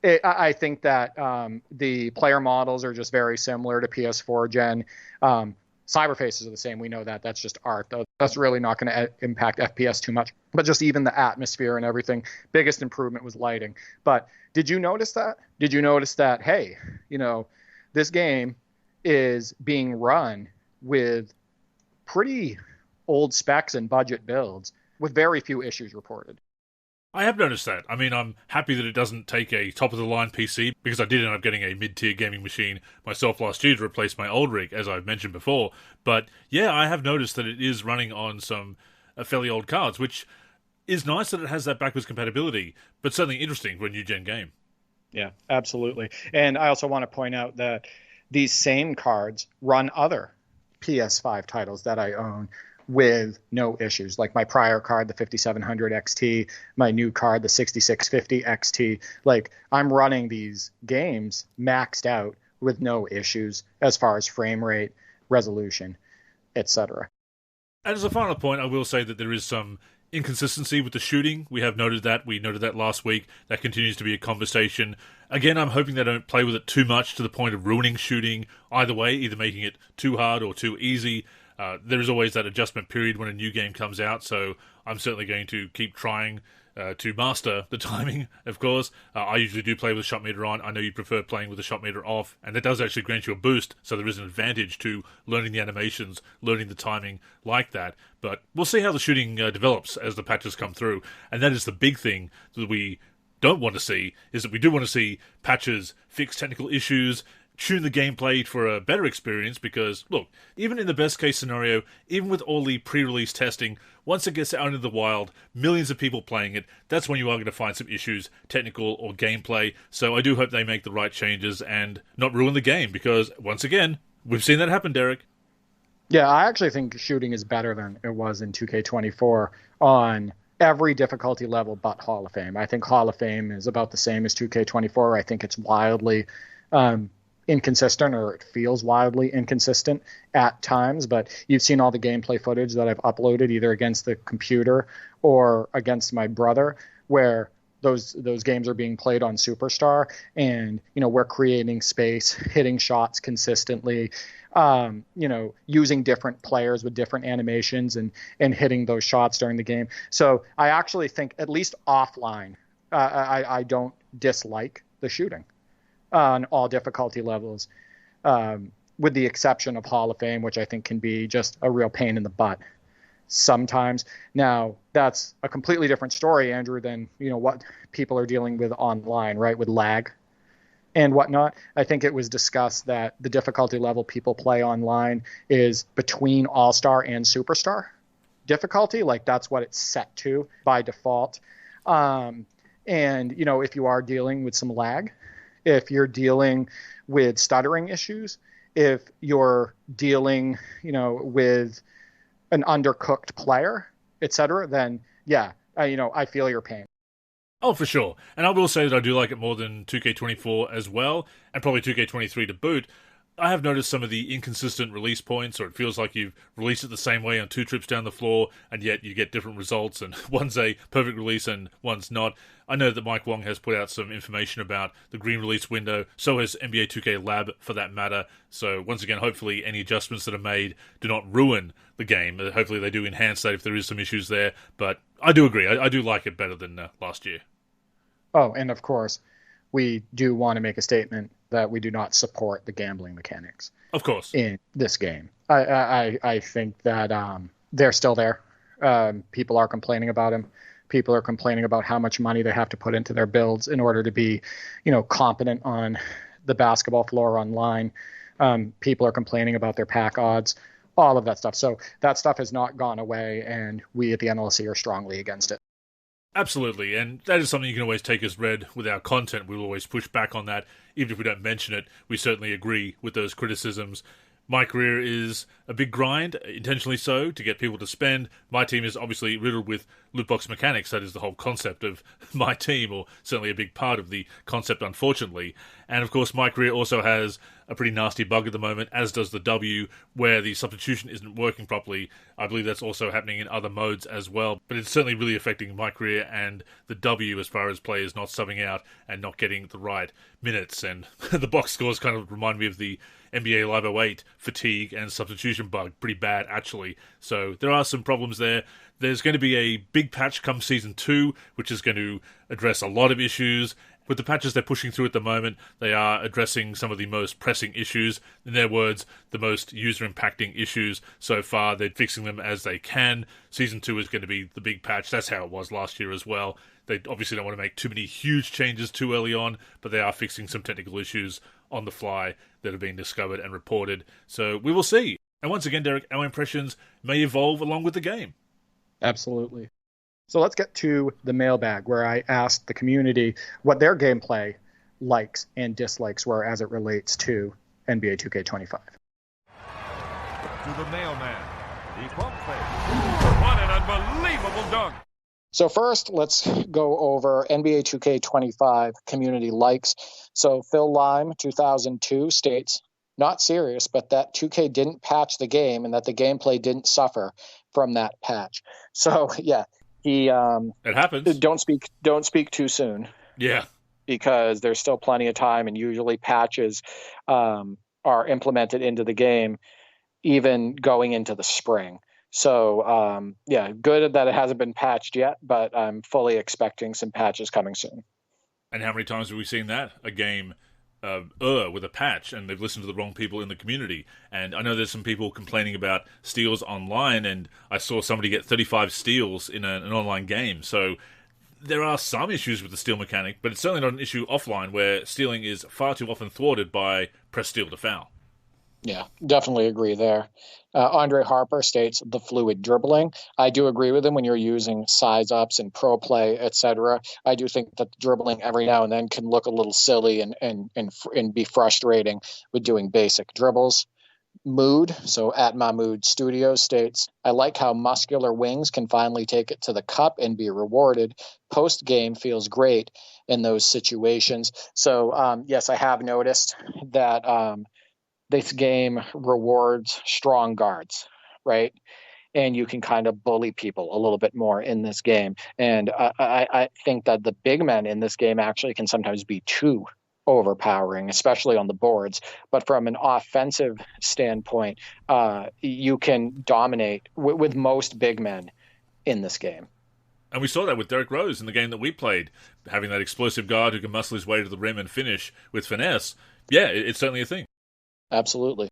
I think that the player models are just very similar to PS4 gen. Cyber faces are the same. We know that. That's just art, though. That's really not going to impact FPS too much. But just even the atmosphere and everything, biggest improvement was lighting. But did you notice that? Did you notice that, hey, this game is being run with pretty old specs and budget builds with very few issues reported? I have noticed that. I mean, I'm happy that it doesn't take a top-of-the-line PC, because I did end up getting a mid-tier gaming machine myself last year to replace my old rig, as I've mentioned before. But yeah, I have noticed that it is running on some fairly old cards, which is nice that it has that backwards compatibility, but certainly interesting for a new-gen game. Yeah, absolutely. And I also want to point out that these same cards run other PS5 titles that I own with no issues. Like my prior card, the 5700 XT, my new card, the 6650 XT. Like, I'm running these games maxed out with no issues as far as frame rate, resolution, etc. And as a final point, I will say that there is some inconsistency with the shooting. We have noted that. We noted that last week. That continues to be a conversation. Again, I'm hoping they don't play with it too much to the point of ruining shooting either way, either making it too hard or too easy. There is always that adjustment period when a new game comes out, so I'm certainly going to keep trying to master the timing, of course. I usually do play with the shot meter on. I know you prefer playing with the shot meter off, and that does actually grant you a boost, so there is an advantage to learning the animations, learning the timing like that. But we'll see how the shooting develops as the patches come through, and that is the big thing that we don't want to see, is that we do want to see patches fix technical issues, tune the gameplay for a better experience, because, look, even in the best case scenario, even with all the pre-release testing, once it gets out into the wild, millions of people playing it, that's when you are going to find some issues, technical or gameplay. So I do hope they make the right changes and not ruin the game, because, once again, we've seen that happen, Derrick. Yeah, I actually think shooting is better than it was in 2K24 on every difficulty level but Hall of Fame. I think Hall of Fame is about the same as 2K24. I think it's wildly inconsistent, or it feels wildly inconsistent at times, but you've seen all the gameplay footage that I've uploaded either against the computer or against my brother where those games are being played on Superstar, and we're creating space, hitting shots consistently, using different players with different animations and hitting those shots during the game. So I actually think, at least offline, I don't dislike the shooting on all difficulty levels, with the exception of Hall of Fame, which I think can be just a real pain in the butt sometimes. Now, that's a completely different story, Andrew, than what people are dealing with online, right, with lag and whatnot. I think it was discussed that the difficulty level people play online is between All-Star and Superstar difficulty. Like, that's what it's set to by default. And if you are dealing with some lag, if you're dealing with stuttering issues, if you're dealing with an undercooked player, etc., then I feel your pain. Oh, for sure. And I will say that I do like it more than 2K24 as well, and probably 2K23 to boot. I have noticed some of the inconsistent release points, or it feels like you've released it the same way on 2 trips down the floor, and yet you get different results, and one's a perfect release and one's not. I know that Mike Wong has put out some information about the green release window, so has NBA 2K Lab for that matter. So once again, hopefully any adjustments that are made do not ruin the game. Hopefully they do enhance that if there is some issues there, but I do agree. I do like it better than last year. Oh, and of course, we do want to make a statement that we do not support the gambling mechanics. Of course. In this game. I think that they're still there. People are complaining about them. People are complaining about how much money they have to put into their builds in order to be, competent on the basketball floor online. People are complaining about their pack odds, all of that stuff. So that stuff has not gone away, and we at the NLSC are strongly against it. Absolutely, and that is something you can always take as read with our content. We'll always push back on that. Even if we don't mention it, we certainly agree with those criticisms. My career is a big grind, intentionally so, to get people to spend. My team is obviously riddled with loot box mechanics. That is the whole concept of my team, or certainly a big part of the concept, unfortunately. And of course, my career also has a pretty nasty bug at the moment, as does the W, where the substitution isn't working properly. I believe that's also happening in other modes as well, but it's certainly really affecting my career and the W as far as players not subbing out and not getting the right minutes. And the box scores kind of remind me of the NBA Live 08 fatigue and substitution bug. Pretty bad, actually. So there are some problems there. There's going to be a big patch come Season 2, which is going to address a lot of issues. With the patches they're pushing through at the moment, they are addressing some of the most pressing issues. In their words, the most user-impacting issues so far. They're fixing them as they can. Season 2 is going to be the big patch. That's how it was last year as well. They obviously don't want to make too many huge changes too early on, but they are fixing some technical issues on the fly that have been discovered and reported. So we will see. And once again, Derek, our impressions may evolve along with the game. Absolutely. So let's get to the mailbag, where I asked the community what their gameplay likes and dislikes were as it relates to NBA 2K25. To the mailman, the pump fake. What an unbelievable dunk. So first, let's go over NBA 2K25 community likes. So Phil Lime, 2002, states, not serious, but that 2K didn't patch the game and that the gameplay didn't suffer from that patch. So, yeah. It happens. Don't speak too soon. Yeah. Because there's still plenty of time, and usually patches are implemented into the game even going into the spring. So, good that it hasn't been patched yet, but I'm fully expecting some patches coming soon. And how many times have we seen that? A game with a patch, and they've listened to the wrong people in the community. And I know there's some people complaining about steals online, and I saw somebody get 35 steals in an online game. So there are some issues with the steal mechanic, but it's certainly not an issue offline, where stealing is far too often thwarted by press steal to foul. Yeah, definitely agree there. Andre Harper states the fluid dribbling. I do agree with him when you're using size ups and pro play, etc. I do think that dribbling every now and then can look a little silly and be frustrating with doing basic dribbles. Mood, so at Mahmood Studios, states, I like how muscular wings can finally take it to the cup and be rewarded. Post game feels great in those situations. So yes, I have noticed that this game rewards strong guards, right? and you can kind of bully people a little bit more in this game. And I think that the big men in this game actually can sometimes be too overpowering, especially on the boards. But from an offensive standpoint, you can dominate with most big men in this game. And we saw that with Derrick Rose in the game that we played, having that explosive guard who can muscle his way to the rim and finish with finesse. Yeah, it's certainly a thing. Absolutely.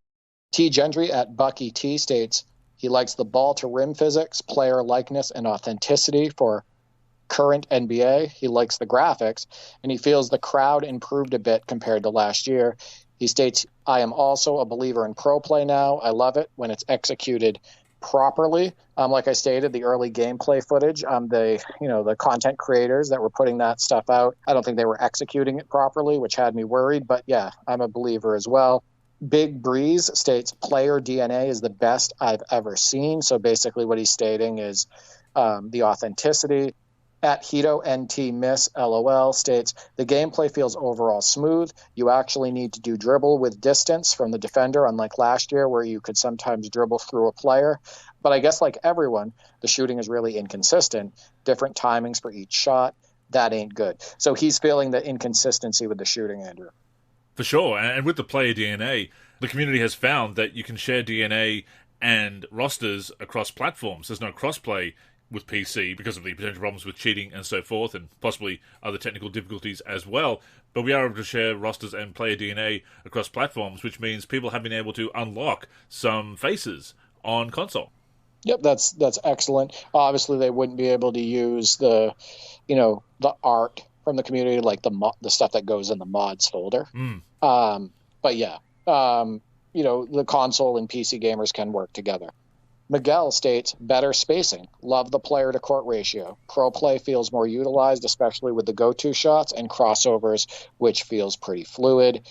T. Gendry at Bucky T states he likes the ball to rim physics, player likeness, and authenticity for current NBA. He likes the graphics, and he feels the crowd improved a bit compared to last year. He states, I am also a believer in pro play now. I love it when it's executed properly. Like I stated, the early gameplay footage, the content creators that were putting that stuff out, I don't think they were executing it properly, which had me worried. But yeah, I'm a believer as well. Big Breeze states player DNA is the best I've ever seen. So basically what he's stating is the authenticity. At Hito NT Miss LOL states, the gameplay feels overall smooth. You actually need to do dribble with distance from the defender, unlike last year where you could sometimes dribble through a player. But I guess like everyone, the shooting is really inconsistent. Different timings for each shot. That ain't good. So he's feeling the inconsistency with the shooting, Andrew. For sure. And with the player DNA, the community has found that you can share DNA and rosters across platforms. There's no crossplay with PC because of the potential problems with cheating and so forth, and possibly other technical difficulties as well. But we are able to share rosters and player DNA across platforms, which means people have been able to unlock some faces on console. Yep, that's excellent. Obviously, they wouldn't be able to use the art from the community, like the stuff that goes in the mods folder. But yeah, the console and PC gamers can work together. Miguel states, better spacing. Love the player-to-court ratio. Pro play feels more utilized, especially with the go-to shots and crossovers, which feels pretty fluid.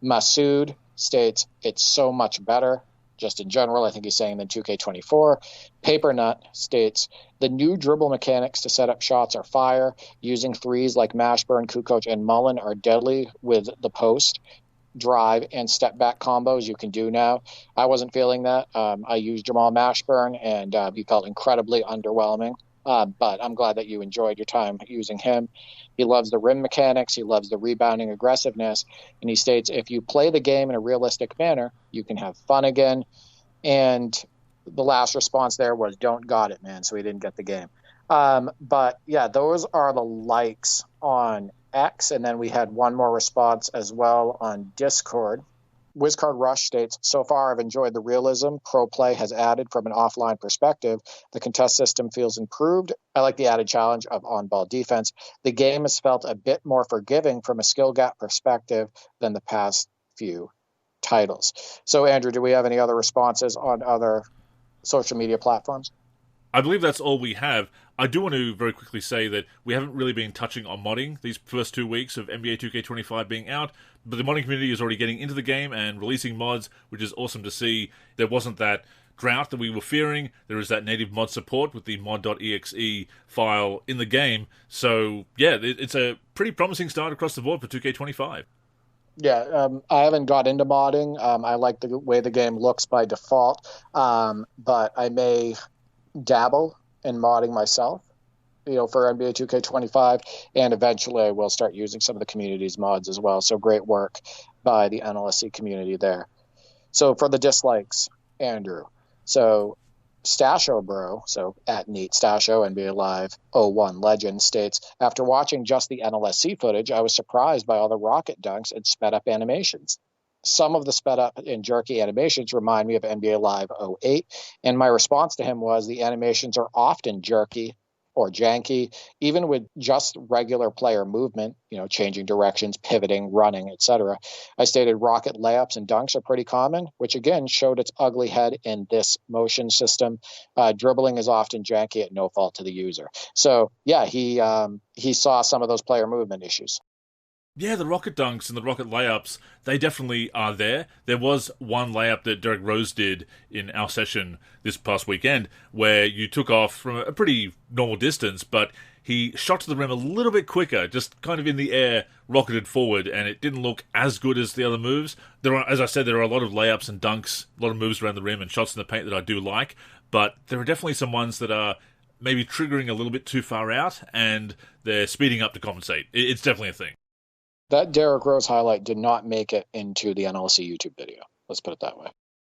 Masood states, it's so much better. Just in general, I think he's saying than 2K24. Papernut states, the new dribble mechanics to set up shots are fire. Using threes like Mashburn, Kukoc, and Mullen are deadly with the post. Drive and step back combos you can do now. I wasn't feeling that. I used Jamal Mashburn and he felt incredibly underwhelming. But I'm glad that you enjoyed your time using him. He loves the rim mechanics. He loves the rebounding aggressiveness. And he states, if you play the game in a realistic manner, you can have fun again. And the last response there was, don't got it, man. So he didn't get the game. But yeah, those are the likes on X, and then we had one more response as well on Discord. Wizcard Rush states, so far I've enjoyed the realism pro play has added from an offline perspective. The contest system feels improved. I like the added challenge of on-ball defense. The game has felt a bit more forgiving from a skill gap perspective than the past few titles. So Andrew, do we have any other responses on other social media platforms? I believe that's all we have. I do want to very quickly say that we haven't really been touching on modding these first 2 weeks of NBA 2K25 being out, but the modding community is already getting into the game and releasing mods, which is awesome to see. There wasn't that drought that we were fearing. There is that native mod support with the mod.exe file in the game. So, yeah, it's a pretty promising start across the board for 2K25. Yeah, I haven't got into modding. I like the way the game looks by default, but I may dabble in modding myself, for NBA 2K25, and eventually I will start using some of the community's mods as well. So great work by the NLSC community there. So for the dislikes, Andrew. So Stasho Bro, so at Neat Stasho, NBA Live 01 legend, states, after watching just the NLSC footage, I was surprised by all the rocket dunks and sped up animations. Some of the sped up and jerky animations remind me of NBA Live 08, and my response to him was the animations are often jerky or janky, even with just regular player movement, changing directions, pivoting, running, etc. I stated rocket layups and dunks are pretty common, which again showed its ugly head in this motion system. Dribbling is often janky at no fault to the user. So yeah, he saw some of those player movement issues. Yeah, the rocket dunks and the rocket layups, they definitely are there. There was one layup that Derrick Rose did in our session this past weekend where you took off from a pretty normal distance, but he shot to the rim a little bit quicker, just kind of in the air, rocketed forward, and it didn't look as good as the other moves. As I said, there are a lot of layups and dunks, a lot of moves around the rim and shots in the paint that I do like, but there are definitely some ones that are maybe triggering a little bit too far out, and they're speeding up to compensate. It's definitely a thing. That Derrick Rose highlight did not make it into the NLSC YouTube video. Let's put it that way.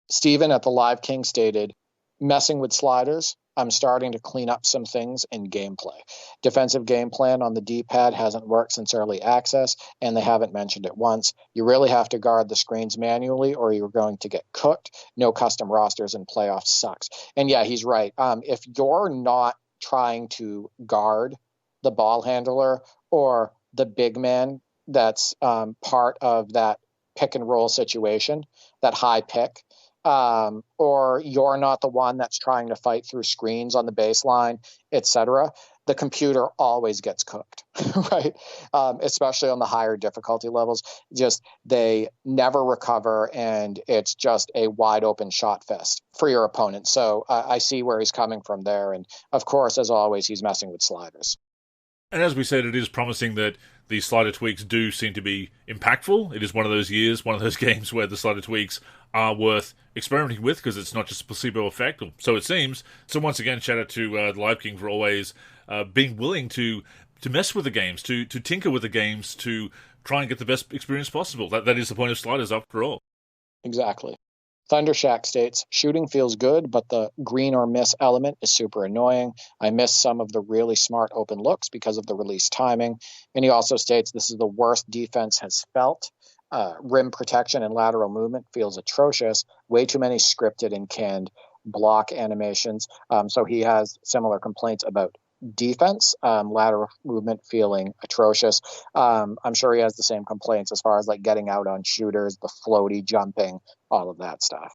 Steven at the Live King stated, messing with sliders, I'm starting to clean up some things in gameplay. Defensive game plan on the D-pad hasn't worked since early access, and they haven't mentioned it once. You really have to guard the screens manually or you're going to get cooked. No custom rosters in playoffs sucks. And yeah, he's right. If you're not trying to guard the ball handler or the big man that's part of that pick and roll situation, that high pick, or you're not the one that's trying to fight through screens on the baseline, etc., the computer always gets cooked, right? Especially on the higher difficulty levels. Just they never recover, and it's just a wide open shot fest for your opponent. So I see where he's coming from there. And of course, as always, he's messing with sliders. And as we said, it is promising that the slider tweaks do seem to be impactful. It is one of those years, one of those games where the slider tweaks are worth experimenting with because it's not just a placebo effect, or so it seems. So once again, shout out to the Live King for always being willing to mess with the games, to tinker with the games, to try and get the best experience possible. That is the point of sliders after all. Exactly. Thundershack states, shooting feels good, but the green or miss element is super annoying. I miss some of the really smart open looks because of the release timing. And he also states this is the worst defense has felt. Rim protection and lateral movement feels atrocious. Way too many scripted and canned block animations. So he has similar complaints about defense, lateral movement feeling atrocious. I'm sure he has the same complaints as far as like getting out on shooters, the floaty jumping, all of that stuff.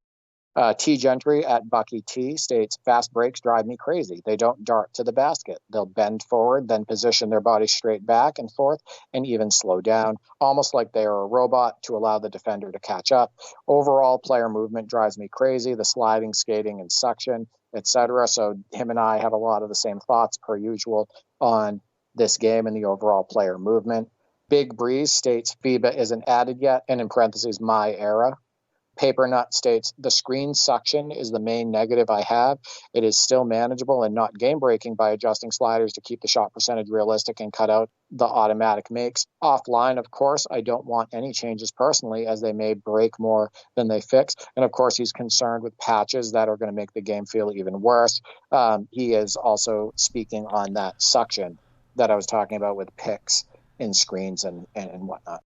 T Gentry at Bucky T states, fast breaks drive me crazy. They don't dart to the basket. They'll bend forward, then position their body straight back and forth, and even slow down, almost like they are a robot to allow the defender to catch up. Overall, player movement drives me crazy. The sliding, skating, and suction, etc. So him and I have a lot of the same thoughts per usual on this game and the overall player movement. Big Breeze states, FIBA isn't added yet, and in parentheses, my era. Paper Nut states, the screen suction is the main negative I have. It is still manageable and not game-breaking by adjusting sliders to keep the shot percentage realistic and cut out the automatic makes. Offline, of course, I don't want any changes personally, as they may break more than they fix. And of course, he's concerned with patches that are going to make the game feel even worse. He is also speaking on that suction that I was talking about with picks in screens and whatnot.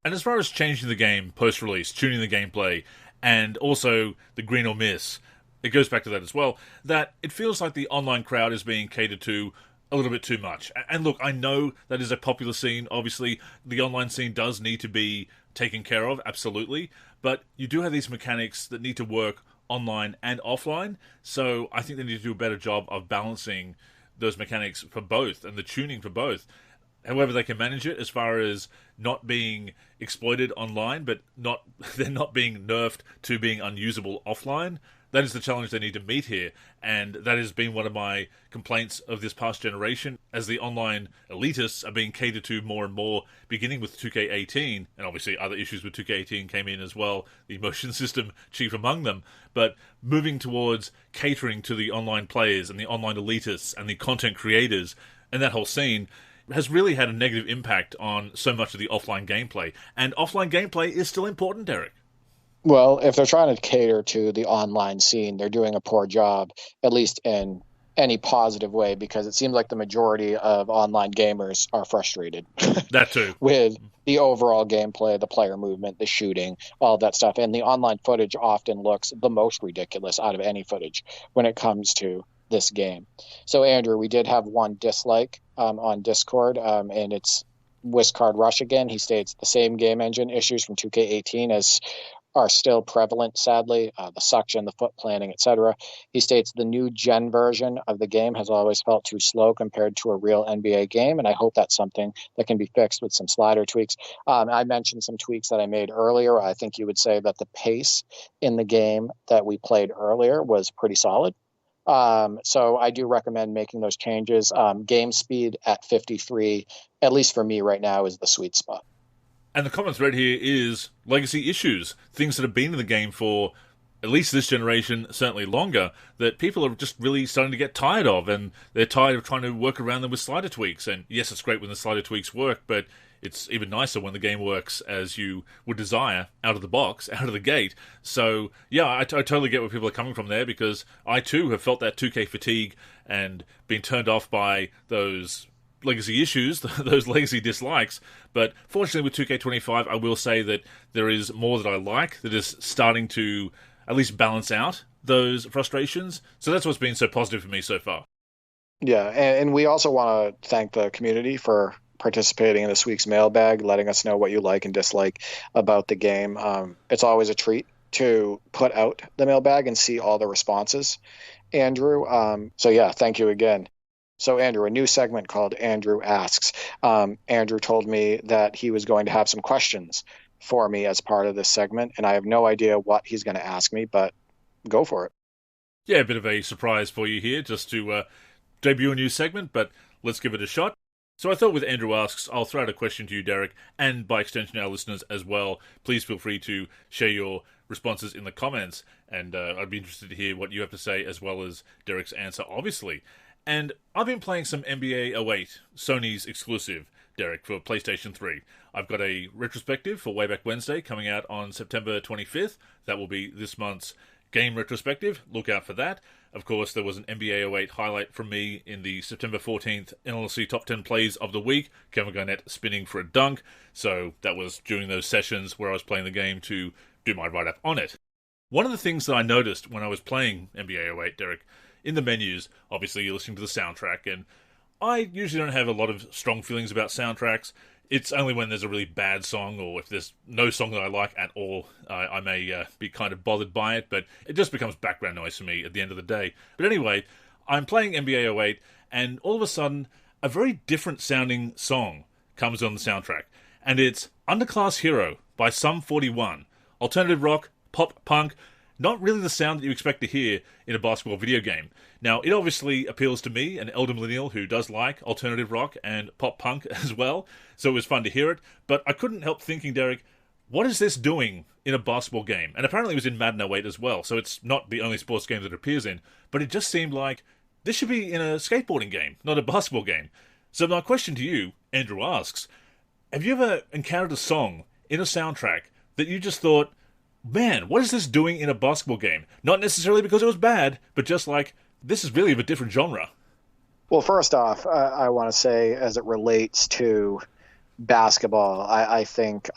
And as far as changing the game post-release, tuning the gameplay, and also the green or miss, it goes back to that as well, that it feels like the online crowd is being catered to a little bit too much. And look, I know that is a popular scene. Obviously, the online scene does need to be taken care of, absolutely. But you do have these mechanics that need to work online and offline. So I think they need to do a better job of balancing those mechanics for both and the tuning for both. However they can manage it as far as not being exploited online, but they're not being nerfed to being unusable offline. That is the challenge they need to meet here, and that has been one of my complaints of this past generation, as the online elitists are being catered to more and more, beginning with 2K18, and obviously other issues with 2K18 came in as well, the motion system chief among them, but moving towards catering to the online players and the online elitists and the content creators and that whole scene has really had a negative impact on so much of the offline gameplay. And offline gameplay is still important, Derrick. Well, if they're trying to cater to the online scene, they're doing a poor job, at least in any positive way, because it seems like the majority of online gamers are frustrated. That too. With the overall gameplay, the player movement, the shooting, all of that stuff. And the online footage often looks the most ridiculous out of any footage when it comes to this game. So, Andrew, we did have one dislike on Discord, and it's Wiscard Rush again. He states the same game engine issues from 2K18 as are still prevalent, sadly, the suction, the foot planning, etc. He states the new gen version of the game has always felt too slow compared to a real NBA game, and I hope that's something that can be fixed with some slider tweaks. I mentioned some tweaks that I made earlier. I think you would say that the pace in the game that we played earlier was pretty solid. So I do recommend making those changes. Game speed at 53, at least for me right now, is the sweet spot. And the comment thread here is legacy issues, things that have been in the game for at least this generation, certainly longer, that people are just really starting to get tired of, and they're tired of trying to work around them with slider tweaks. And yes, it's great when the slider tweaks work, but it's even nicer when the game works as you would desire out of the box, out of the gate. So, yeah, I totally get where people are coming from there, because I too have felt that 2K fatigue and been turned off by those legacy issues, those legacy dislikes. But fortunately with 2K25, I will say that there is more that I like that is starting to at least balance out those frustrations. So that's what's been so positive for me so far. Yeah, and we also want to thank the community for participating in this week's mailbag, letting us know what you like and dislike about the game. It's always a treat to put out the mailbag and see all the responses, Andrew. So yeah, thank you again. So Andrew, a new segment called Andrew Asks. Andrew told me that he was going to have some questions for me as part of this segment, and I have no idea what he's going to ask me, but go for it. Yeah, a bit of a surprise for you here, just to debut a new segment, but let's give it a shot. So I thought with Andrew Asks, I'll throw out a question to you, Derrick, and by extension our listeners as well. Please feel free to share your responses in the comments, and I'd be interested to hear what you have to say, as well as Derrick's answer, obviously. And I've been playing some NBA 08, Sony's exclusive, Derrick, for PlayStation 3. I've got a retrospective for Way Back Wednesday coming out on September 25th. That will be this month's game retrospective. Look out for that. Of course, there was an NBA 08 highlight from me in the September 14th NLSC Top 10 Plays of the Week, Kevin Garnett spinning for a dunk. So that was during those sessions where I was playing the game to do my write-up on it. One of the things that I noticed when I was playing NBA 08, Derrick, in the menus, obviously you're listening to the soundtrack, and I usually don't have a lot of strong feelings about soundtracks. It's only when there's a really bad song, or if there's no song that I like at all, I may be kind of bothered by it, but it just becomes background noise for me at the end of the day. But anyway, I'm playing NBA 08, and all of a sudden, a very different sounding song comes on the soundtrack, and it's Underclass Hero by Sum 41. Alternative rock, pop punk, not really the sound that you expect to hear in a basketball video game. Now, it obviously appeals to me, an elder millennial who does like alternative rock and pop punk as well, so it was fun to hear it, but I couldn't help thinking, Derrick, what is this doing in a basketball game? And apparently it was in Madden 08 as well, so it's not the only sports game that it appears in, but it just seemed like this should be in a skateboarding game, not a basketball game. So my question to you, Andrew Asks, have you ever encountered a song in a soundtrack that you just thought, man, what is this doing in a basketball game? Not necessarily because it was bad, but just like, this is really of a different genre. Well, first off, I want to say, as it relates to basketball, I think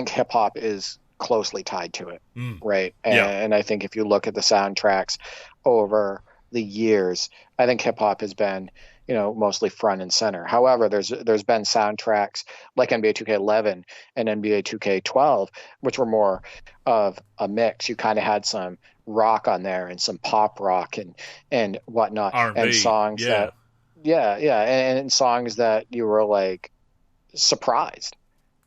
hip hop is closely tied to it, right? And I think if you look at the soundtracks over the years, I think hip hop has been, mostly front and center. However, there's been soundtracks like NBA 2K11 and NBA 2K12, which were more of a mix. You kind of had some rock on there and some pop rock and whatnot, R&B, and songs and songs that you were like surprised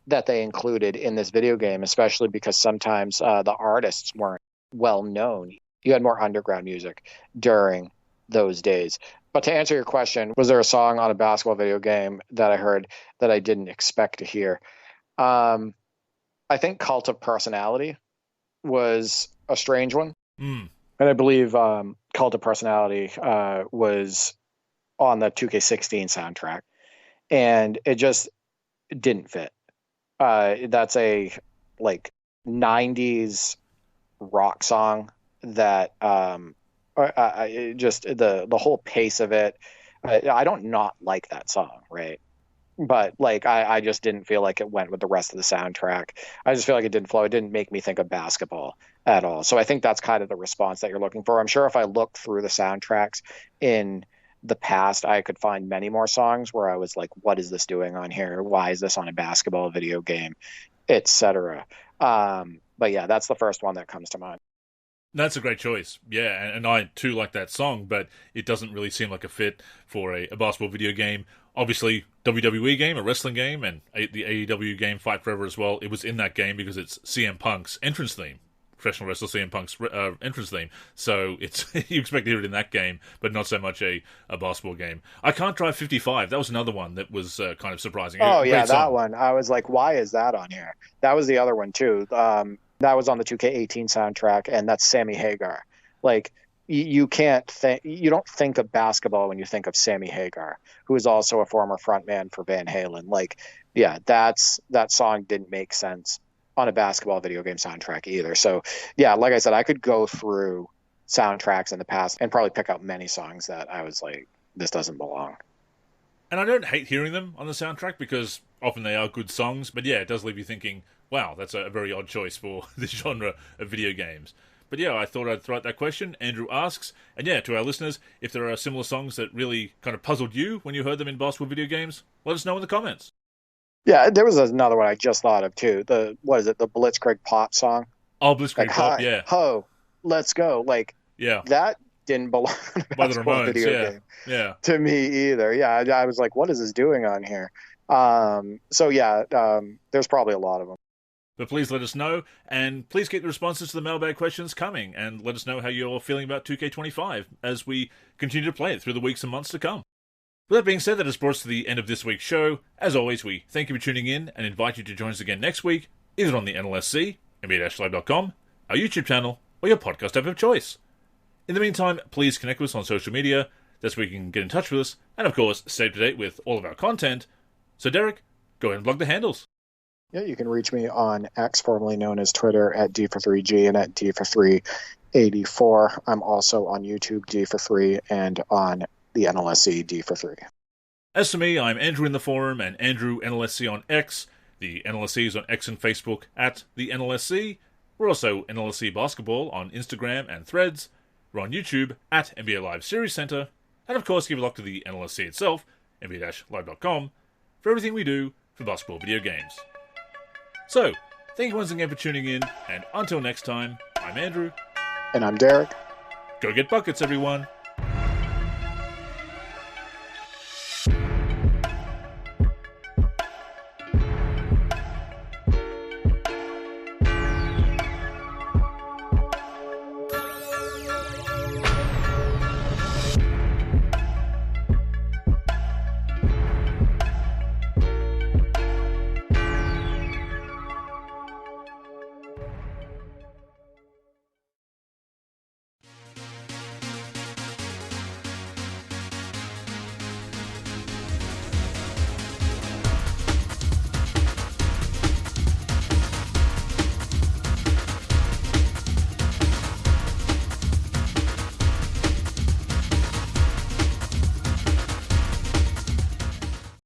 that they included in this video game, especially because sometimes the artists weren't well known. You had more underground music during those days. But to answer your question, was there a song on a basketball video game that I heard that I didn't expect to hear? I think Cult of Personality was a strange one. And I believe Cult of Personality was on the 2K16 soundtrack. And it just didn't fit. That's a 90s rock song that just the whole pace of it. I don't not like that song, right? But I just didn't feel like it went with the rest of the soundtrack. I just feel like it didn't flow. It didn't make me think of basketball at all. So I think that's kind of the response that you're looking for. I'm sure if I looked through the soundtracks in the past, I could find many more songs where I was like, what is this doing on here? Why is this on a basketball video game, etc. But yeah, that's the first one that comes to mind. That's a great choice. Yeah, and I too like that song, but it doesn't really seem like a fit for a basketball video game. Obviously, WWE game, a wrestling game, and the AEW game Fight Forever as well. It was in that game because it's CM Punk's entrance theme. Professional wrestler CM Punk's entrance theme. So it's you expect to hear it in that game, but not so much a basketball game. I Can't Drive 55. That was another one that was kind of surprising. Oh, yeah, that one. I was like, why is that on here? That was the other one, too. That was on the 2K18 soundtrack, and that's Sammy Hagar. Like, you don't think of basketball when you think of Sammy Hagar, who is also a former frontman for Van Halen. Like, yeah, that song didn't make sense on a basketball video game soundtrack either. So, yeah, like I said, I could go through soundtracks in the past and probably pick out many songs that I was like, this doesn't belong. And I don't hate hearing them on the soundtrack because often they are good songs, but yeah, it does leave you thinking, wow, that's a very odd choice for this genre of video games. But yeah, I thought I'd throw out that question. Andrew asks, and yeah, to our listeners, if there are similar songs that really kind of puzzled you when you heard them in basketball video games, let us know in the comments. Yeah, there was another one I just thought of too. The Blitzkrieg Pop song? Oh, Blitzkrieg like, Pop, yeah. Ho, let's go. Like, yeah, that didn't belong in a basketball video game. Yeah. To me either. Yeah, I was like, what is this doing on here? So yeah, there's probably a lot of them. But please let us know, and please keep the responses to the mailbag questions coming, and let us know how you're feeling about 2K25 as we continue to play it through the weeks and months to come. With that being said, that has brought us to the end of this week's show. As always, we thank you for tuning in and invite you to join us again next week, either on the NLSC, NBA-live.com, our YouTube channel, or your podcast app of choice. In the meantime, please connect with us on social media. That's where you can get in touch with us, and of course, stay up to date with all of our content. So Derrick, go ahead and plug the handles. Yeah, you can reach me on X, formerly known as Twitter, at D43G and at D4384. I'm also on YouTube, D43, and on the NLSC, D43. As for me, I'm Andrew in the forum and Andrew NLSC on X. The NLSC is on X and Facebook at the NLSC. We're also NLSC Basketball on Instagram and Threads. We're on YouTube at NBA Live Series Center. And of course, give a look to the NLSC itself, NBA-live.com, for everything we do for basketball video games. So, thank you once again for tuning in, and until next time, I'm Andrew. And I'm Derrick. Go get buckets, everyone.